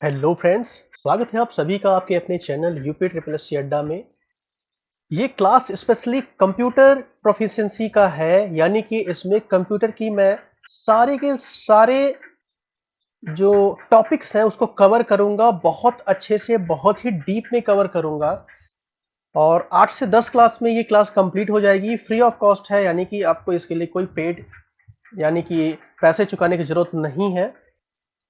Hello friends, स्वागत है आप सभी का आपके अपने channel UP triple S C Adda में। ये क्लास स्पेशली कंप्यूटर प्रोफिशिएंसी का है, यानी कि इसमें कंप्यूटर की मैं सारे के सारे जो टॉपिक्स हैं उसको कवर करूंगा, बहुत अच्छे से, बहुत ही डीप में कवर करूंगा। और 8 से 10 क्लास में ये क्लास कंप्लीट हो जाएगी। फ्री ऑफ कॉस्ट है, यानी कि आपको इसके लिए कोई पेड यानी कि पैसे चुकाने की जरूरत नहीं है।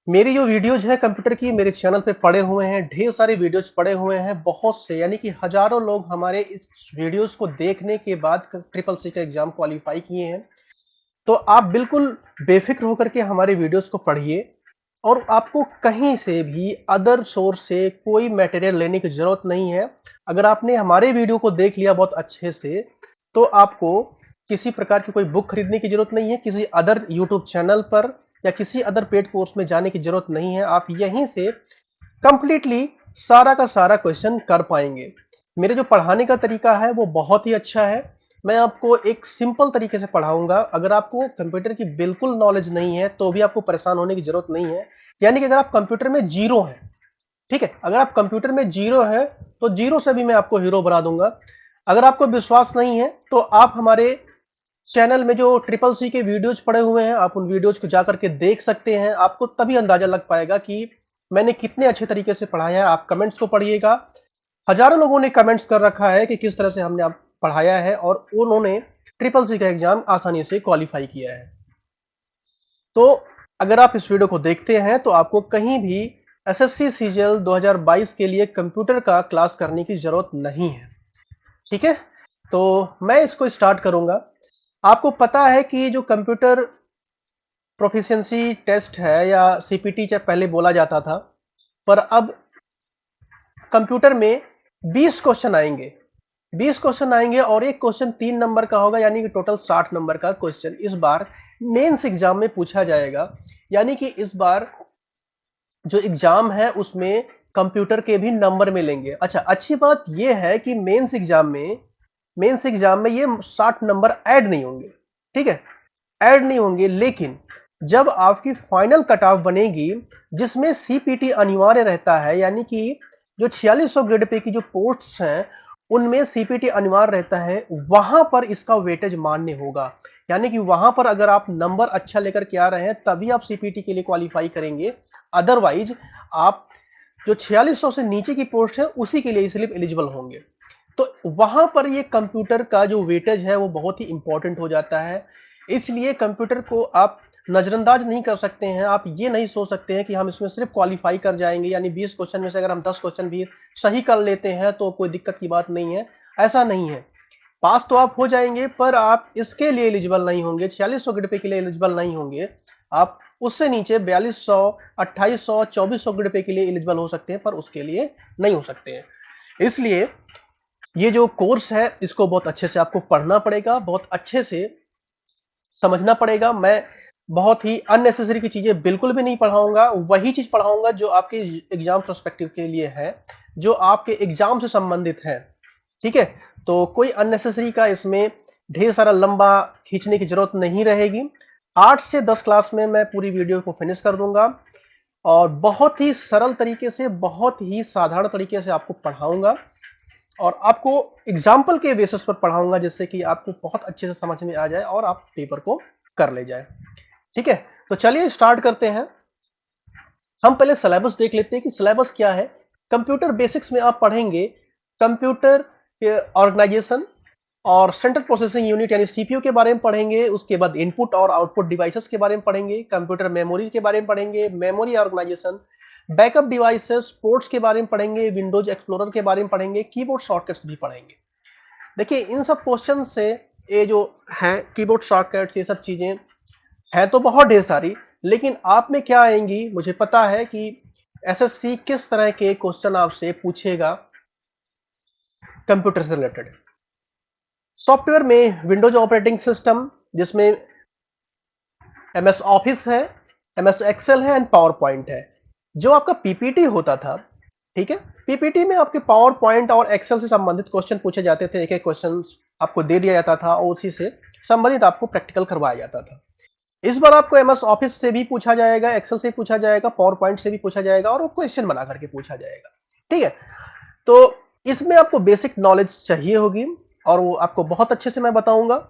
मेरी जो वीडियोज है कंप्यूटर की मेरे चैनल पे पड़े हुए हैं, ढेर सारे वीडियोज पड़े हुए हैं, बहुत से यानी कि हजारों लोग हमारे इस वीडियोज को देखने के बाद ट्रिपल सी का एग्जाम क्वालिफाई किए हैं। तो आप बिल्कुल बेफिक्र होकर के हमारे वीडियोज को पढ़िए, और आपको कहीं से भी अदर सोर्स से कोई मटेरियल लेने की जरूरत नहीं है। अगर आपने हमारे वीडियो को देख लिया बहुत अच्छे से, तो आपको किसी प्रकार की कोई बुक खरीदने की जरूरत नहीं है, किसी अदर यूट्यूब चैनल पर या किसी अदर पेड कोर्स में जाने की जरूरत नहीं है। आप यहीं से कंप्लीटली सारा का सारा क्वेश्चन कर पाएंगे। मेरे जो पढ़ाने का तरीका है वो बहुत ही अच्छा है। मैं आपको एक सिंपल तरीके से पढ़ाऊंगा। अगर आपको कंप्यूटर की बिल्कुल नॉलेज नहीं है तो भी आपको परेशान होने की जरूरत नहीं है। यानी कि अगर आप कंप्यूटर में जीरो हैं, ठीक है, अगर आप कंप्यूटर में जीरो है तो जीरो से भी मैं आपको हीरो बना दूंगा। अगर आपको विश्वास नहीं है तो आप हमारे चैनल में जो ट्रिपल सी के वीडियोज पड़े हुए हैं, आप उन वीडियोज को जाकर के देख सकते हैं। आपको तभी अंदाजा लग पाएगा कि मैंने कितने अच्छे तरीके से पढ़ाया है। आप कमेंट्स को पढ़िएगा। हजारों लोगों ने कमेंट्स कर रखा है कि किस तरह से हमने आप पढ़ाया है, और उन्होंने ट्रिपल सी का एग्जाम आसानी से क्वालिफाई किया है। तो अगर आप इस वीडियो को देखते हैं तो आपको कहीं भी एसएससी सीजीएल 2022 के लिए कंप्यूटर का क्लास करने की जरूरत नहीं है। ठीक है, तो मैं इसको स्टार्ट करूंगा। आपको पता है कि जो कंप्यूटर प्रोफिशिएंसी टेस्ट है या सीपीटी जब पहले बोला जाता था, पर अब कंप्यूटर में 20 क्वेश्चन आएंगे। 20 क्वेश्चन आएंगे और एक क्वेश्चन 3 नंबर का होगा, यानी कि टोटल 60 नंबर का क्वेश्चन इस बार मेंस एग्जाम में पूछा जाएगा। यानी कि इस बार जो एग्जाम है उसमें कंप्यूटर के भी नंबर मिलेंगे। अच्छा, अच्छी बात यह है कि मेंस एग्जाम में ये 60 नंबर ऐड नहीं होंगे। ठीक है, ऐड नहीं होंगे, लेकिन जब आपकी फाइनल कट ऑफ बनेगी जिसमें सीपीटी अनिवार्य रहता है, यानी कि जो 4600 ग्रेड पे की जो पोस्ट्स हैं उनमें सीपीटी अनिवार्य रहता है, वहां पर इसका वेटेज मान्य होगा। यानी कि वहां पर अगर आप नंबर अच्छा लेकर के आ रहे हैं तभी आप सीपीटी के लिए क्वालिफाई करेंगे। अदरवाइज आप जो 4600 से नीचे की पोस्ट है उसी के लिए सिर्फ एलिजिबल होंगे। तो वहां पर ये कंप्यूटर का जो वेटेज है वो बहुत ही इंपॉर्टेंट हो जाता है। इसलिए कंप्यूटर को आप नजरअंदाज नहीं कर सकते हैं। आप ये नहीं सोच सकते हैं कि हम इसमें सिर्फ क्वालिफाई कर जाएंगे, यानी 20 क्वेश्चन में से अगर हम 10 क्वेश्चन भी सही कर लेते हैं तो कोई दिक्कत की बात नहीं है। ऐसा नहीं है, पास तो आप हो जाएंगे पर आप इसके लिए एलिजिबल नहीं होंगे, 4600 ग्रेड पे के लिए एलिजिबल नहीं होंगे। आप उससे नीचे 4200, 2800, 2400 ग्रेड पे के लिए एलिजिबल हो सकते हैं, पर उसके लिए नहीं हो सकते हैं। इसलिए ये जो कोर्स है इसको बहुत अच्छे से आपको पढ़ना पड़ेगा, बहुत अच्छे से समझना पड़ेगा। मैं बहुत ही अननेसेसरी की चीजें बिल्कुल भी नहीं पढ़ाऊंगा, वही चीज पढ़ाऊंगा जो आपके एग्जाम पर्सपेक्टिव के लिए है, जो आपके एग्जाम से संबंधित है। ठीक है, तो कोई अननेसेसरी का इसमें ढेर सारा लंबा खींचने की जरूरत नहीं रहेगी। 8 से 10 क्लास में मैं पूरी वीडियो को फिनिश कर दूंगा और बहुत ही सरल तरीके से, बहुत ही साधारण तरीके से आपको पढ़ाऊंगा और आपको एग्जाम्पल के बेसिस पर पढ़ाऊंगा, जिससे कि आपको बहुत अच्छे से समझ में आ जाए और आप पेपर को कर ले जाए। ठीक है, तो चलिए स्टार्ट करते हैं। हम पहले सिलेबस देख लेते हैं कि सिलेबस क्या है। कंप्यूटर बेसिक्स में आप पढ़ेंगे कंप्यूटर के ऑर्गेनाइजेशन और सेंट्रल प्रोसेसिंग यूनिट यानी सीपीयू के बारे में पढ़ेंगे। उसके बाद इनपुट और आउटपुट डिवाइसेस के बारे में पढ़ेंगे, कंप्यूटर मेमोरी के बारे में पढ़ेंगे, memory organisation, backup devices, ports के बारे में पढ़ेंगे, विंडोज एक्सप्लोरर के बारे में पढ़ेंगे, कीबोर्ड शॉर्टकट्स भी पढ़ेंगे। देखिए, इन सब क्वेश्चन से ये जो है कीबोर्ड शॉर्टकट्स, ये सब चीजें है तो बहुत ढेर सारी, लेकिन आप में क्या आएंगी मुझे पता है कि एसएससी किस तरह के क्वेश्चन आपसे पूछेगा कंप्यूटर से रिलेटेड। सॉफ्टवेयर में विंडोज ऑपरेटिंग सिस्टम, जिसमें एमएस ऑफिस है, एमएस एक्सेल है एंड पावर पॉइंट है। जो आपका पीपीटी होता था, ठीक है, पीपीटी में आपके पावर पॉइंट और एक्सेल से संबंधित क्वेश्चन पूछे जाते थे। एक एक क्वेश्चन आपको दे दिया जाता था और उसी से संबंधित आपको प्रैक्टिकल करवाया जाता था। इस बार आपको एमएस ऑफिस से भी पूछा जाएगा, एक्सेल से पूछा जाएगा, पावर पॉइंट से भी पूछा जाएगा और क्वेश्चन बना करके पूछा जाएगा। ठीक है, तो इसमें आपको बेसिक नॉलेज चाहिए होगी और वो आपको बहुत अच्छे से मैं बताऊंगा।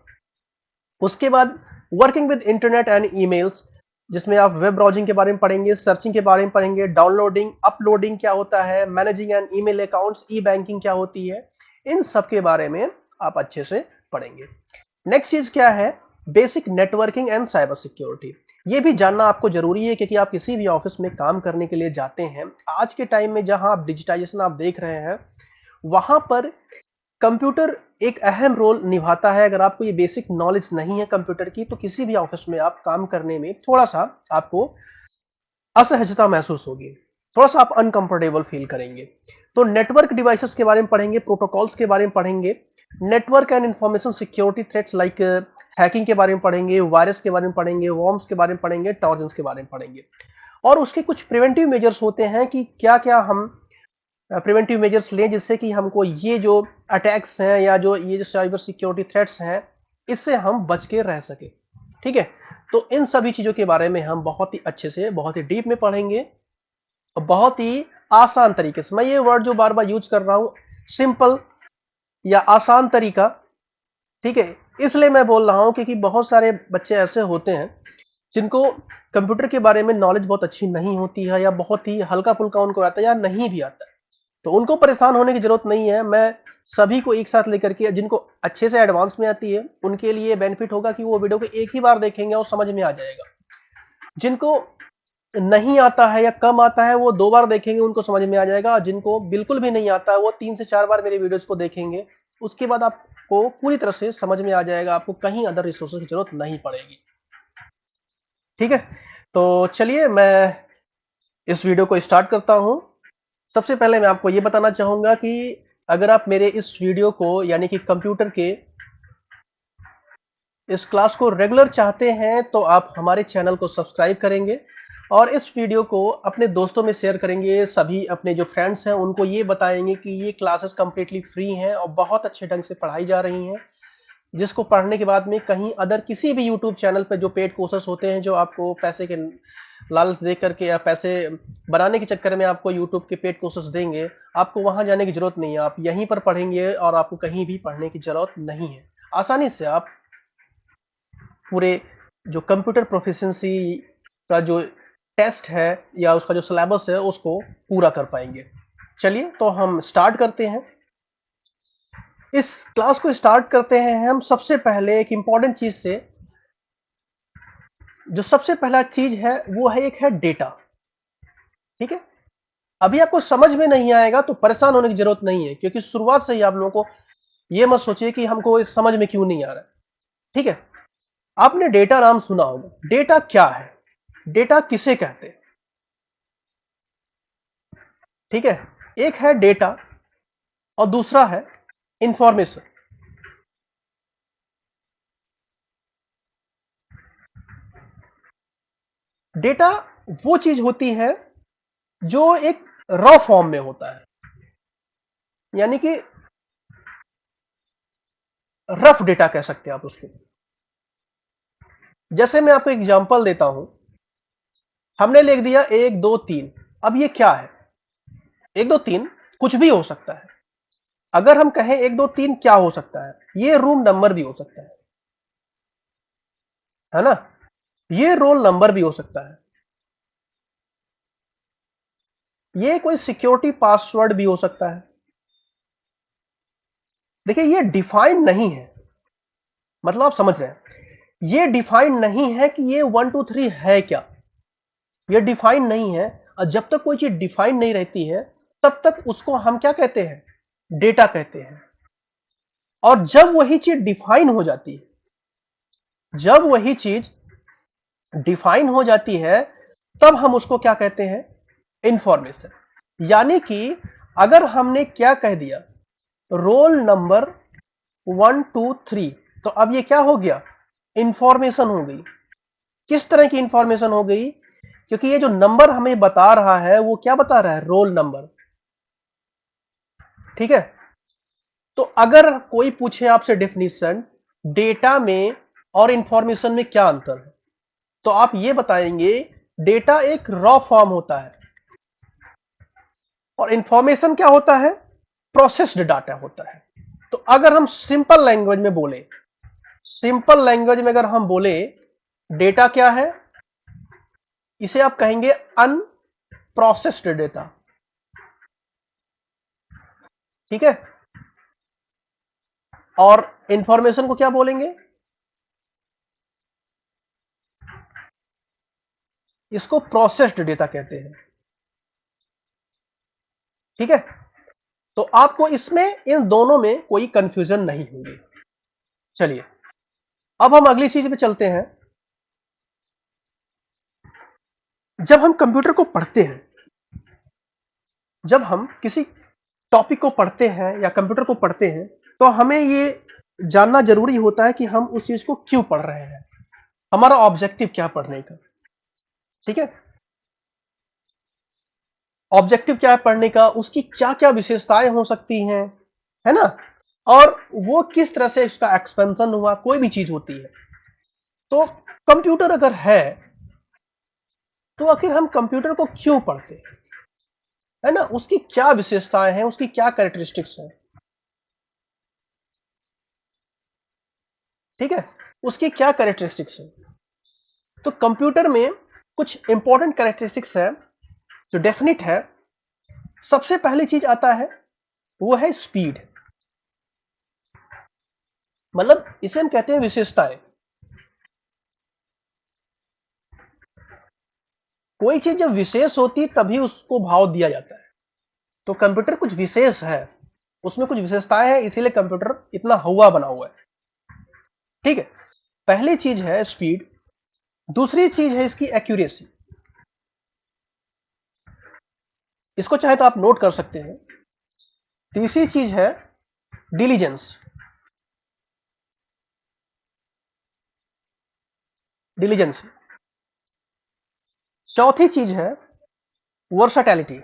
उसके बाद working with internet and emails, जिसमें आप वेब ब्राउजिंग के बारे में पढ़ेंगे, सर्चिंग के बारे में पढ़ेंगे, डाउनलोडिंग अपलोडिंग क्या होता है, managing and email accounts, E banking क्या होती है, इन सब के बारे में आप अच्छे से पढ़ेंगे। नेक्स्ट चीज क्या है, basic networking and cyber security. ये भी जानना आपको जरूरी है क्योंकि आप किसी भी ऑफिस में काम करने के लिए जाते हैं। आज के टाइम में जहां आप डिजिटाइजेशन आप देख रहे हैं, वहां पर कंप्यूटर एक अहम रोल निभाता है। अगर आपको ये बेसिक नॉलेज नहीं है कंप्यूटर की, तो किसी भी ऑफिस में आप काम करने में थोड़ा सा आपको असहजता महसूस होगी, थोड़ा सा आप अनकंफर्टेबल फील करेंगे। तो नेटवर्क डिवाइसेस के बारे में पढ़ेंगे, प्रोटोकॉल्स के बारे में पढ़ेंगे, network and information security threats like hacking के बारे में पढ़ेंगे, वायरस के बारे में पढ़ेंगे, वॉर्म्स के बारे में पढ़ेंगे, ट्रोजन्स के बारे में पढ़ेंगे। और उसके कुछ प्रिवेंटिव मेजर्स होते हैं कि क्या क्या हम प्रिवेंटिव मेजर्स लें जिससे कि हमको ये जो अटैक्स हैं या जो ये जो साइबर सिक्योरिटी थ्रेट्स हैं, इससे हम बच के रह सके। ठीक है, तो इन सभी चीजों के बारे में हम बहुत ही अच्छे से, बहुत ही डीप में पढ़ेंगे और बहुत ही आसान तरीके से। मैं ये वर्ड जो बार बार यूज कर रहा हूं, सिंपल या आसान तरीका, ठीक है, इसलिए मैं बोल रहा हूं क्योंकि बहुत सारे बच्चे ऐसे होते हैं जिनको कंप्यूटर के बारे में नॉलेज बहुत अच्छी नहीं होती है या बहुत ही हल्का फुल्का उनको आता है या नहीं भी आता है। तो उनको परेशान होने की जरूरत नहीं है। मैं सभी को एक साथ लेकर के, जिनको अच्छे से एडवांस में आती है उनके लिए बेनिफिट होगा कि वो वीडियो को एक ही बार देखेंगे और समझ में आ जाएगा। जिनको नहीं आता है या कम आता है वो 2 बार देखेंगे, उनको समझ में आ जाएगा। और जिनको बिल्कुल भी नहीं आता है वो 3 से 4 बार मेरे वीडियोस को देखेंगे, उसके बाद आपको पूरी तरह से समझ में आ जाएगा, आपको कहीं अदर रिसोर्सेज की जरूरत नहीं पड़ेगी। ठीक है, तो चलिए मैं इस वीडियो को स्टार्ट करता हूं। सबसे पहले मैं आपको यह बताना चाहूंगा कि अगर आप मेरे इस वीडियो को यानी कि कंप्यूटर के इस क्लास को रेगुलर चाहते हैं तो आप हमारे चैनल को सब्सक्राइब करेंगे और इस वीडियो को अपने दोस्तों में शेयर करेंगे। सभी अपने जो फ्रेंड्स हैं उनको ये बताएंगे कि ये क्लासेस कंप्लीटली फ्री हैं और बहुत अच्छे ढंग से पढ़ाई जा रही हैं, जिसको पढ़ने के बाद में कहीं अदर किसी भी यूट्यूब चैनल पर जो पेड कोर्सेस होते हैं, जो आपको पैसे के लालच दे करके या पैसे बनाने के चक्कर में आपको यूट्यूब के पेड कोर्सेस देंगे, आपको वहां जाने की जरूरत नहीं है। आप यहीं पर पढ़ेंगे और आपको कहीं भी पढ़ने की जरूरत नहीं है। आसानी से आप पूरे जो कंप्यूटर प्रोफिशिएंसी का जो टेस्ट है या उसका जो सिलेबस है उसको पूरा कर पाएंगे। चलिए तो हम स्टार्ट करते हैं। इस क्लास को स्टार्ट करते हैं हम सबसे पहले एक इंपॉर्टेंट चीज से। जो सबसे पहला चीज है वो है, एक है डेटा। ठीक है, अभी आपको समझ में नहीं आएगा तो परेशान होने की जरूरत नहीं है, क्योंकि शुरुआत से ही आप लोगों को ये मत सोचिए कि हमको समझ में क्यों नहीं आ रहा है। ठीक है, आपने डेटा नाम सुना होगा। डेटा क्या है, डेटा किसे कहते हैं? ठीक है, एक है डेटा और दूसरा है इंफॉर्मेशन। डेटा वो चीज होती है जो एक रॉ फॉर्म में होता है, यानी कि रफ डेटा कह सकते हैं आप उसको। जैसे मैं आपको एग्जांपल देता हूं, हमने लिख दिया 1 2 3। अब ये क्या है? 1 2 3 कुछ भी हो सकता है। अगर हम कहें 1 2 3 क्या हो सकता है, ये रूम नंबर भी हो सकता है ना, ये रोल नंबर भी हो सकता है, ये कोई सिक्योरिटी पासवर्ड भी हो सकता है। देखिए ये डिफाइंड नहीं है, मतलब आप समझ रहे हैं, ये डिफाइंड नहीं है कि ये 1 2 3 है क्या, ये डिफाइंड नहीं है। और जब तक कोई चीज डिफाइंड नहीं रहती है तब तक उसको हम क्या कहते हैं, डेटा कहते हैं। और जब वही चीज डिफाइन हो जाती है, जब वही चीज डिफाइन हो जाती है तब हम उसको क्या कहते हैं, इंफॉर्मेशन। यानी कि अगर हमने क्या कह दिया, रोल नंबर 1 2 3, तो अब ये क्या हो गया, इंफॉर्मेशन हो गई। किस तरह की इंफॉर्मेशन हो गई? क्योंकि ये जो नंबर हमें बता रहा है वो क्या बता रहा है, रोल नंबर। ठीक है, तो अगर कोई पूछे आपसे डेफिनेशन, डेटा में और इंफॉर्मेशन में क्या अंतर है, तो आप ये बताएंगे डेटा एक रॉ फॉर्म होता है और इंफॉर्मेशन क्या होता है, प्रोसेस्ड डाटा होता है। तो अगर हम सिंपल लैंग्वेज में बोले, सिंपल लैंग्वेज में अगर हम बोले डेटा क्या है, इसे आप कहेंगे अनप्रोसेस्ड डेटा। ठीक है, और इंफॉर्मेशन को क्या बोलेंगे, इसको प्रोसेस्ड डेटा कहते हैं। ठीक है, तो आपको इसमें इन दोनों में कोई कंफ्यूजन नहीं होगी। चलिए अब हम अगली चीज पे चलते हैं। जब हम कंप्यूटर को पढ़ते हैं, जब हम किसी टॉपिक को पढ़ते हैं या कंप्यूटर को पढ़ते हैं, तो हमें ये जानना जरूरी होता है कि हम उस चीज को क्यों पढ़ रहे हैं, हमारा ऑब्जेक्टिव क्या पढ़ने का। ठीक है, ऑब्जेक्टिव क्या है पढ़ने का, उसकी क्या क्या विशेषताएं हो सकती हैं, है ना, और वो किस तरह से उसका एक्सपेंशन हुआ, कोई भी चीज होती है। तो कंप्यूटर अगर है तो आखिर हम कंप्यूटर को क्यों पढ़ते हैं, है ना, उसकी क्या विशेषताएं हैं, उसकी क्या कैरेक्टरिस्टिक्स हैं। ठीक है, उसकी क्या कैरेक्टरिस्टिक्स है। तो कंप्यूटर में कुछ इंपॉर्टेंट कैरेक्टरिस्टिक्स है जो डेफिनेट है। सबसे पहली चीज आता है वो है स्पीड, मतलब इसे हम कहते हैं विशेषताएं। कोई चीज जब विशेष होती तभी उसको भाव दिया जाता है। तो कंप्यूटर कुछ विशेष है, उसमें कुछ विशेषताएं हैं, इसीलिए कंप्यूटर इतना हुआ बना हुआ है। ठीक है, पहली चीज है स्पीड, दूसरी चीज है इसकी एक्यूरेसी। इसको चाहे तो आप नोट कर सकते हैं। तीसरी चीज है डिलीजेंस, डिलीजेंस। चौथी चीज है वर्सटैलिटी।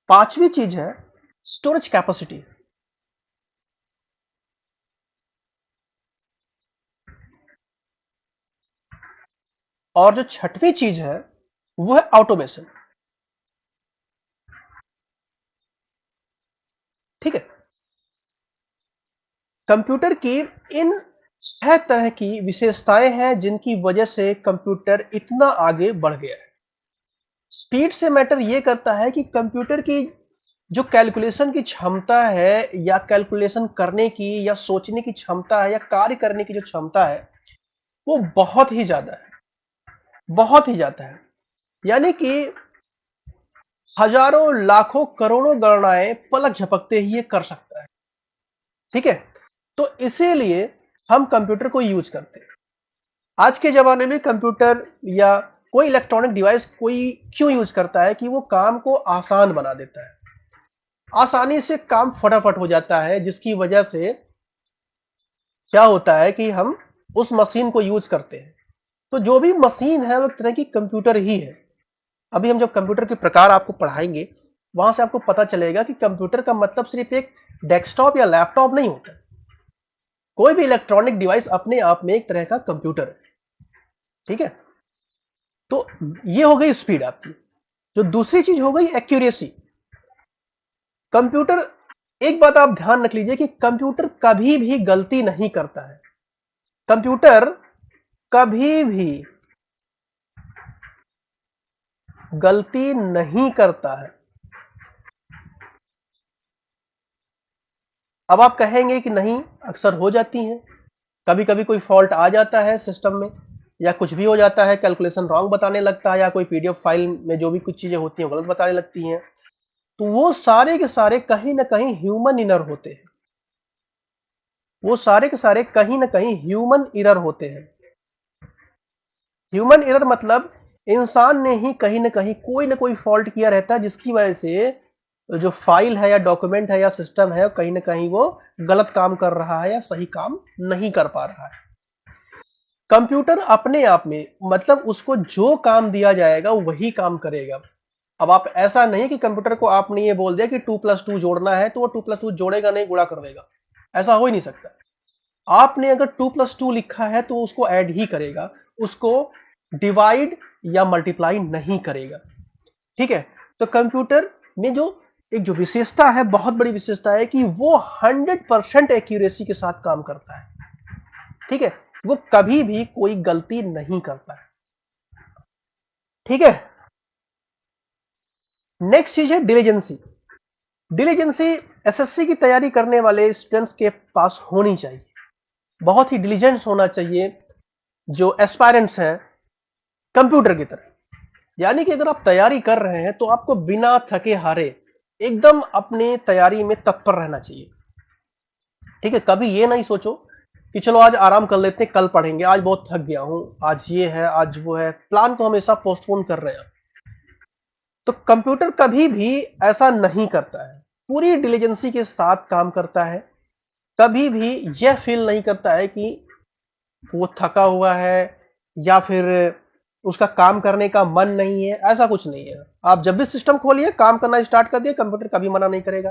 पांचवी चीज है स्टोरेज कैपेसिटी। और जो छठवीं चीज है वो है ऑटोमेशन। ठीक है, कंप्यूटर की इन 6 तरह की विशेषताएं हैं जिनकी वजह से कंप्यूटर इतना आगे बढ़ गया है। स्पीड से मैटर यह करता है कि कंप्यूटर की जो कैलकुलेशन की क्षमता है या कैलकुलेशन करने की या सोचने की क्षमता है या कार्य करने की जो क्षमता है वो बहुत ही ज्यादा है, बहुत ही ज्यादा है। यानी कि हजारों लाखों करोड़ों गणनाएं पलक झपकते ही ये कर सकता है। ठीक है, तो इसीलिए हम कंप्यूटर को यूज करते हैं। आज के जमाने में कंप्यूटर या कोई इलेक्ट्रॉनिक डिवाइस कोई क्यों यूज करता है कि वो काम को आसान बना देता है, आसानी से काम फटाफट हो जाता है, जिसकी वजह से क्या होता है कि हम उस मशीन को यूज करते हैं। तो जो भी मशीन है वो एक तरह की कंप्यूटर ही है। अभी हम जब कंप्यूटर के प्रकार आपको पढ़ाएंगे वहां से आपको पता चलेगा कि कंप्यूटर का मतलब सिर्फ एक डेस्कटॉप या लैपटॉप नहीं होता। कोई भी इलेक्ट्रॉनिक डिवाइस अपने आप में एक तरह का कंप्यूटर है। ठीक है, तो ये हो गई स्पीड आपकी। जो दूसरी चीज हो गई एक्यूरेसी। कंप्यूटर, एक बात आप ध्यान रख लीजिए कि कंप्यूटर कभी भी गलती नहीं करता है। कंप्यूटर कभी भी गलती नहीं करता है। अब आप कहेंगे कि नहीं, अक्सर हो जाती हैं, कभी कभी कोई फॉल्ट आ जाता है सिस्टम में या कुछ भी हो जाता है, कैलकुलेशन रॉन्ग बताने लगता है या कोई पीडीएफ फाइल में जो भी कुछ चीजें होती हैं गलत बताने लगती हैं। तो वो सारे के सारे कहीं ना कहीं ह्यूमन इरर होते हैं, वो सारे के सारे कहीं ना कहीं ह्यूमन इरर होते हैं। ह्यूमन एरर मतलब इंसान ने ही कहीं ना कोई फॉल्ट किया रहता है, जिसकी वजह से जो फाइल है या डॉक्यूमेंट है या सिस्टम है कहीं ना कहीं वो गलत काम कर रहा है या सही काम नहीं कर पा रहा है। कंप्यूटर अपने आप में मतलब उसको जो काम दिया जाएगा वही काम करेगा। अब आप ऐसा नहीं कि कंप्यूटर को आपने ये बोल दिया कि 2+2 जोड़ना है तो वो 2+2 जोड़ेगा नहीं, गुणा कर देगा, ऐसा हो ही नहीं सकता। आपने अगर 2+2 लिखा है तो उसको ऐड ही करेगा, उसको डिवाइड या मल्टीप्लाई नहीं करेगा। ठीक है, तो कंप्यूटर में जो विशेषता है, बहुत बड़ी विशेषता है कि वो 100% एक्यूरेसी के साथ काम करता है। ठीक है, वो कभी भी कोई गलती नहीं करता है। ठीक है, नेक्स्ट चीज है डिलीजेंसी। डिलीजेंसी एसएससी की तैयारी करने वाले स्टूडेंट्स के पास होनी चाहिए, बहुत ही डिलीजेंस होना चाहिए जो एस्पायरेंट्स हैं कंप्यूटर की तरह। यानी कि अगर आप तैयारी कर रहे हैं तो आपको बिना थके हारे एकदम अपनी तैयारी में तत्पर रहना चाहिए। ठीक है, कभी ये नहीं सोचो कि चलो आज आराम कर लेते हैं, कल पढ़ेंगे, आज बहुत थक गया हूं, आज ये है आज वो है, प्लान को हमेशा पोस्टपोन कर रहे हैं। तो कंप्यूटर कभी भी ऐसा नहीं करता है, पूरी डिलीजेंसी के साथ काम करता है, कभी भी यह फील नहीं करता है कि वो थका हुआ है या फिर उसका काम करने का मन नहीं है, ऐसा कुछ नहीं है। आप जब भी सिस्टम खोलिए, काम करना स्टार्ट कर दिए, कंप्यूटर कभी मना नहीं करेगा,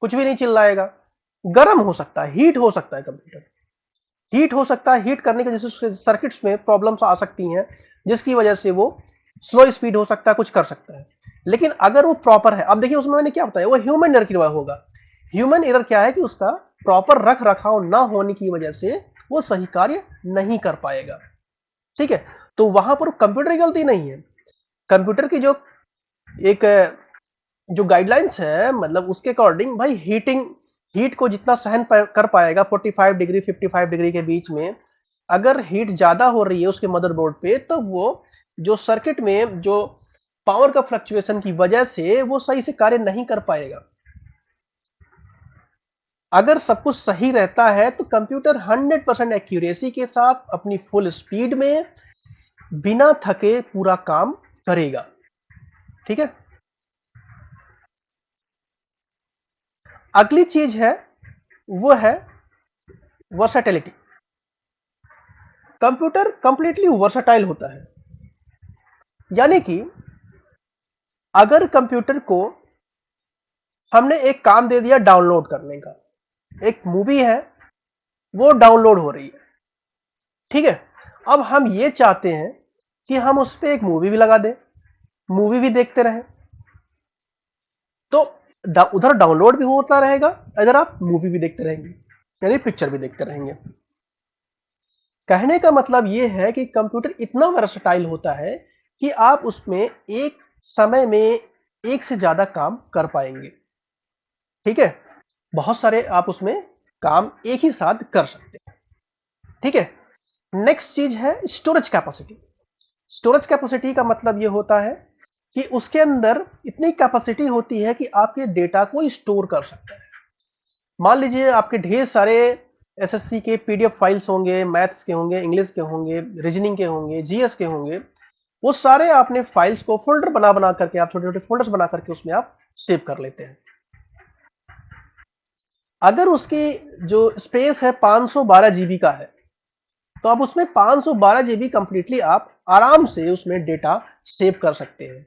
कुछ भी नहीं चिल्लाएगा। गर्म हो सकता है, हीट हो सकता है, कंप्यूटर हीट हो सकता है, हीट करने की वजह से सर्किट्स में प्रॉब्लम्स आ सकती हैं, जिसकी वजह से वो स्लो स्पीड हो सकता है, कुछ कर सकता है। लेकिन अगर वो प्रॉपर है, अब देखिए उसमें मैंने क्या बताया, वो ह्यूमन एरर की वजह होगा। ह्यूमन एरर क्या है कि उसका प्रॉपर रख रखाव ना होने की वजह से वो सही कार्य नहीं कर पाएगा। ठीक है, तो वहां पर कंप्यूटर की गलती नहीं है, कंप्यूटर की जो एक जो गाइडलाइंस है, मतलब उसके अकॉर्डिंग भाई हीट को जितना सहन कर पाएगा 45 डिग्री 55 डिग्री के बीच में, अगर हीट ज्यादा हो रही है उसके मदरबोर्ड पे, तो वो जो सर्किट में जो पावर का फ्लक्चुएशन की वजह से वो सही से कार्य नहीं कर पाएगा। अगर सब कुछ सही रहता है तो कंप्यूटर 100% एक्यूरेसी के साथ अपनी फुल स्पीड में बिना थके पूरा काम करेगा। ठीक है, अगली चीज है वो है वर्सेटिलिटी। कंप्यूटर कंप्लीटली वर्सेटाइल होता है, यानी कि अगर कंप्यूटर को हमने एक काम दे दिया डाउनलोड करने का, एक मूवी है वो डाउनलोड हो रही है, ठीक है, अब हम ये चाहते हैं कि हम उस पर एक मूवी भी लगा दें, मूवी भी देखते रहें, तो उधर डाउनलोड भी होता रहेगा, इधर आप मूवी भी देखते रहेंगे, यानी पिक्चर भी देखते रहेंगे। कहने का मतलब यह है कि कंप्यूटर इतना वर्सटाइल होता है कि आप उसमें एक समय में एक से ज्यादा काम कर पाएंगे। ठीक है, बहुत सारे आप उसमें काम एक ही साथ कर सकते हैं। ठीक है, नेक्स्ट चीज है स्टोरेज कैपेसिटी। स्टोरेज कैपेसिटी का मतलब यह होता है कि उसके अंदर इतनी कैपेसिटी होती है कि आपके डेटा को स्टोर कर सकता है। मान लीजिए आपके ढेर सारे एसएससी के पीडीएफ फाइल्स होंगे, मैथ्स के होंगे, इंग्लिश के होंगे, रीजनिंग के होंगे, जीएस के होंगे, वो सारे आपने फाइल्स को फोल्डर बना करके, आप छोटे छोटे फोल्डर्स बना करके उसमें आप सेव कर लेते हैं। अगर उसकी जो स्पेस है 512 जीबी का है, तो आप उसमें 512 जीबी कंप्लीटली आप आराम से उसमें डेटा सेव कर सकते हैं।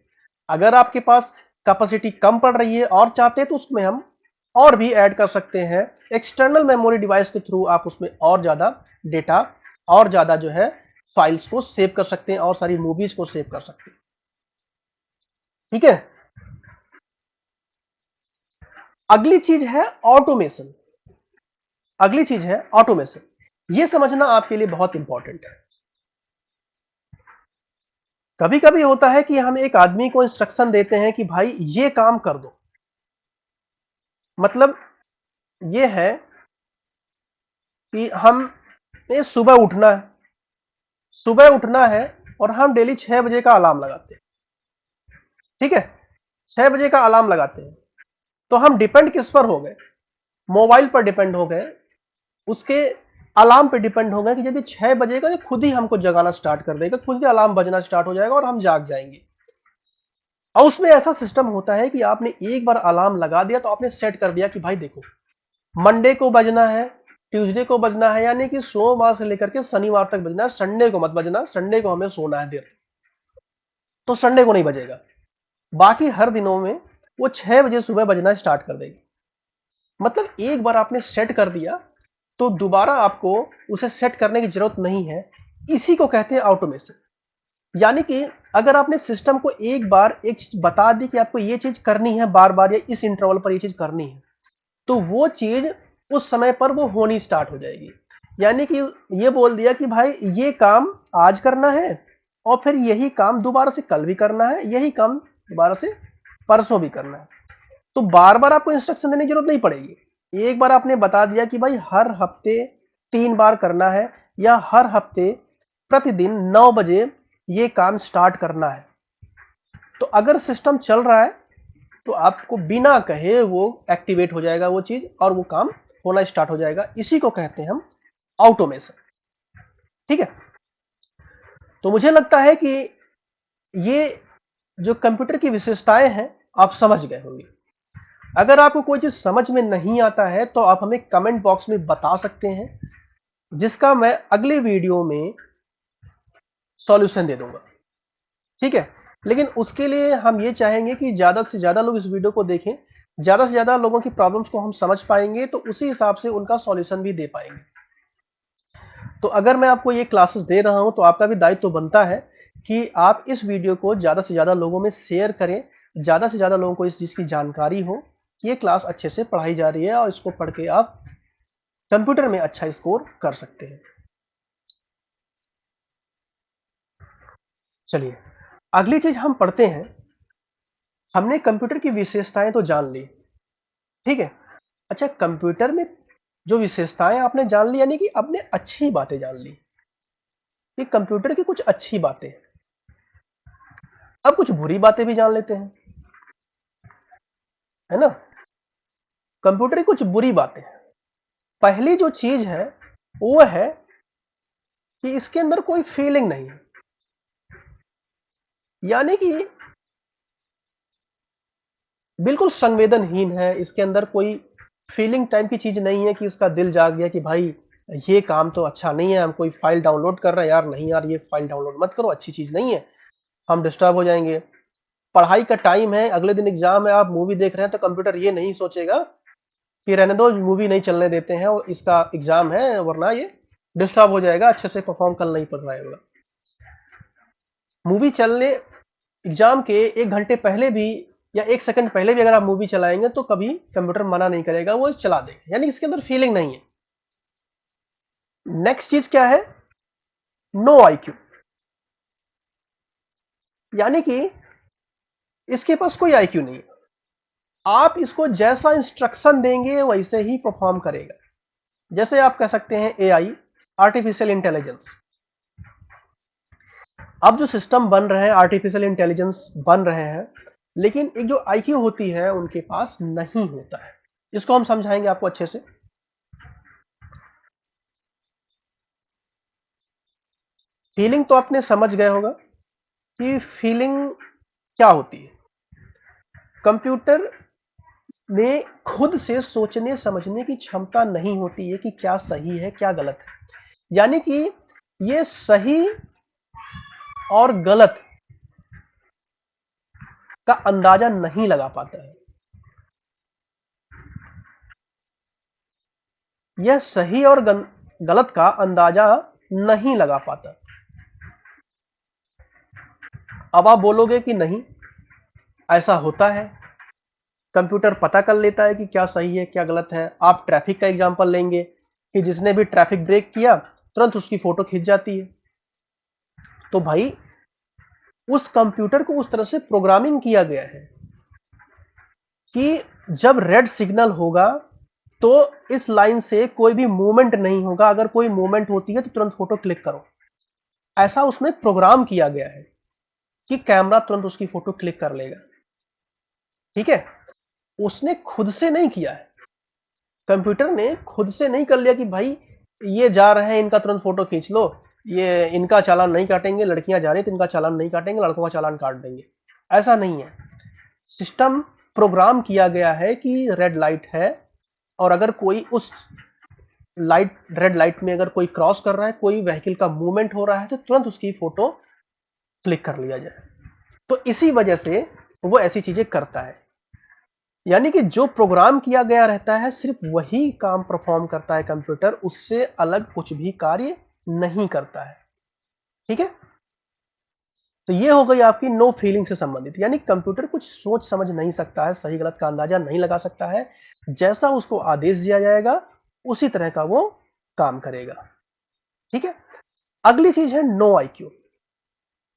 अगर आपके पास कैपेसिटी कम पड़ रही है और चाहते हैं तो उसमें हम और भी ऐड कर सकते हैं, एक्सटर्नल मेमोरी डिवाइस के थ्रू आप उसमें और ज्यादा डेटा, और ज्यादा जो है फाइल्स को सेव कर सकते हैं, और सारी मूवीज को सेव कर सकते हैं। ठीक है, अगली चीज है ऑटोमेशन। अगली चीज है ऑटोमेशन, यह समझना आपके लिए बहुत इंपॉर्टेंट है। कभी कभी होता है कि हम एक आदमी को इंस्ट्रक्शन देते हैं कि भाई ये काम कर दो, मतलब ये है कि हम सुबह उठना है, और हम डेली 6 बजे का अलार्म लगाते हैं। ठीक है, 6 बजे का अलार्म लगाते हैं, तो हम डिपेंड किस पर हो गए, मोबाइल पर डिपेंड हो गए, उसके अलार्म पे डिपेंड हो गए कि जब ये 6 बजेगा तो खुद ही हमको जगाना स्टार्ट कर देगा, खुद ही अलार्म बजना स्टार्ट हो जाएगा और हम जाग जाएंगे। और उसमें ऐसा सिस्टम होता है कि आपने एक बार अलार्म लगा दिया तो आपने सेट कर दिया कि भाई देखो मंडे को बजना है, ट्यूसडे को बजना है, यानी कि सोमवार से लेकर के शनिवार तक बजना है, संडे को मत बजना, संडे को हमें सोना है देर, तो संडे को नहीं बजेगा। बाकी हर दिनों में वो 6 बजे सुबह बजना स्टार्ट कर देगी। मतलब एक बार आपने सेट कर दिया तो दोबारा आपको उसे सेट करने की जरूरत नहीं है। इसी को कहते हैं ऑटोमेशन। यानी कि अगर आपने सिस्टम को एक बार एक चीज बता दी कि आपको ये चीज करनी है बार बार, या इस इंटरवल पर ये चीज करनी है, तो वो चीज उस समय पर वो होनी स्टार्ट हो जाएगी। यानी कि ये बोल दिया कि भाई ये काम आज करना है और फिर यही काम दोबारा से कल भी करना है, यही काम दोबारा से परसों भी करना है। तो बार बार आपको इंस्ट्रक्शन देने की जरूरत नहीं पड़ेगी। एक बार आपने बता दिया कि भाई हर हफ्ते 3 बार करना है, या हर हफ्ते प्रतिदिन 9 बजे ये काम स्टार्ट करना है, तो अगर सिस्टम चल रहा है तो आपको बिना कहे वो एक्टिवेट हो जाएगा वो चीज, और वो काम होना स्टार्ट हो जाएगा। इसी को कहते हैं हम ऑटोमेशन। ठीक है, तो मुझे लगता है कि ये जो कंप्यूटर की विशेषताएं हैं आप समझ गए होंगे। अगर आपको कोई चीज समझ में नहीं आता है तो आप हमें कमेंट बॉक्स में बता सकते हैं, जिसका मैं अगले वीडियो में सॉल्यूशन दे दूंगा। ठीक है, लेकिन उसके लिए हम ये चाहेंगे कि ज्यादा से ज्यादा लोग इस वीडियो को देखें, ज्यादा से ज्यादा लोगों की प्रॉब्लम्स को हम समझ पाएंगे तो उसी हिसाब से उनका सॉल्यूशन भी दे पाएंगे। तो अगर मैं आपको ये क्लासेस दे रहा हूं तो आपका भी दायित्व तो बनता है कि आप इस वीडियो को ज्यादा से ज्यादा लोगों में शेयर करें, ज्यादा से ज्यादा लोगों को इस चीज की जानकारी हो कि ये क्लास अच्छे से पढ़ाई जा रही है और इसको पढ़ के आप कंप्यूटर में अच्छा स्कोर कर सकते हैं। चलिए अगली चीज हम पढ़ते हैं। हमने कंप्यूटर की विशेषताएं तो जान ली, ठीक है। अच्छा, कंप्यूटर में जो विशेषताएं आपने जान ली, यानी कि आपने अच्छी बातें जान ली, ये कंप्यूटर की कुछ अच्छी बातें। अब कुछ बुरी बातें भी जान लेते हैं, है ना। कंप्यूटर की कुछ बुरी बातें। पहली जो चीज है वो है कि इसके अंदर कोई फीलिंग नहीं है। यानी कि बिल्कुल संवेदनहीन है, इसके अंदर कोई फीलिंग टाइप की चीज नहीं है कि इसका दिल जाग गया कि भाई ये काम तो अच्छा नहीं है, हम कोई फाइल डाउनलोड कर रहे हैं, यार नहीं यार ये फाइल डाउनलोड मत करो, अच्छी चीज नहीं है, हम डिस्टर्ब हो जाएंगे। पढ़ाई का टाइम है, अगले दिन एग्जाम है, आप मूवी देख रहे हैं तो कंप्यूटर ये नहीं सोचेगा कि रहने दो मूवी नहीं चलने देते हैं और इसका एग्जाम है, वरना ये डिस्टर्ब हो जाएगा, अच्छे से परफॉर्म कल नहीं कर पाएगा। मूवी चलने एग्जाम के 1 घंटे पहले भी या 1 सेकंड पहले भी अगर आप मूवी चलाएंगे तो कभी कंप्यूटर मना नहीं करेगा, वो चला देगा। यानी इसके अंदर फीलिंग नहीं है। नेक्स्ट चीज क्या है, नो आईक्यू। यानी कि इसके पास कोई आईक्यू नहीं है, आप इसको जैसा इंस्ट्रक्शन देंगे वैसे ही परफॉर्म करेगा। जैसे आप कह सकते हैं एआई, आर्टिफिशियल इंटेलिजेंस। अब जो सिस्टम बन रहे हैं आर्टिफिशियल इंटेलिजेंस बन रहे हैं, लेकिन एक जो आईक्यू होती है उनके पास नहीं होता है। इसको हम समझाएंगे आपको अच्छे से। फीलिंग तो आपने समझ गए होगा कि फीलिंग क्या होती है। कंप्यूटर में खुद से सोचने समझने की क्षमता नहीं होती है कि क्या सही है क्या गलत है। यानी कि ये सही और गलत का अंदाजा नहीं लगा पाता है। यह सही और गलत का अंदाजा नहीं लगा पाता। अब आप बोलोगे कि नहीं ऐसा होता है, कंप्यूटर पता कर लेता है कि क्या सही है क्या गलत है। आप ट्रैफिक का एग्जांपल लेंगे कि जिसने भी ट्रैफिक ब्रेक किया तुरंत उसकी फोटो खींच जाती है। तो भाई उस कंप्यूटर को उस तरह से प्रोग्रामिंग किया गया है कि जब रेड सिग्नल होगा तो इस लाइन से कोई भी मूवमेंट नहीं होगा, अगर कोई मूवमेंट होती है तो तुरंत फोटो क्लिक करो। ऐसा उसमें प्रोग्राम किया गया है कि कैमरा तुरंत उसकी फोटो क्लिक कर लेगा। ठीक है, उसने खुद से नहीं किया है, कंप्यूटर ने खुद से नहीं कर लिया कि भाई ये जा रहे हैं इनका तुरंत फोटो खींच लो, ये इनका चालान नहीं काटेंगे, लड़कियां जा रही तो इनका चालान नहीं काटेंगे, लड़कों का चालान काट देंगे। ऐसा नहीं है। सिस्टम प्रोग्राम किया गया है कि रेड लाइट है और अगर कोई उस रेड लाइट में अगर कोई क्रॉस कर रहा है, कोई व्हीकल का मूवमेंट हो रहा है तो तुरंत उसकी फोटो क्लिक कर लिया जाए। तो इसी वजह से वो ऐसी चीजें करता है। यानी कि जो प्रोग्राम किया गया रहता है सिर्फ वही काम परफॉर्म करता है कंप्यूटर, उससे अलग कुछ भी कार्य नहीं करता है। ठीक है, तो ये हो गई आपकी नो फीलिंग से संबंधित। यानी कंप्यूटर कुछ सोच समझ नहीं सकता है, सही गलत का अंदाजा नहीं लगा सकता है, जैसा उसको आदेश दिया जाएगा उसी तरह का वो काम करेगा। ठीक है, अगली चीज है नो आईक्यू।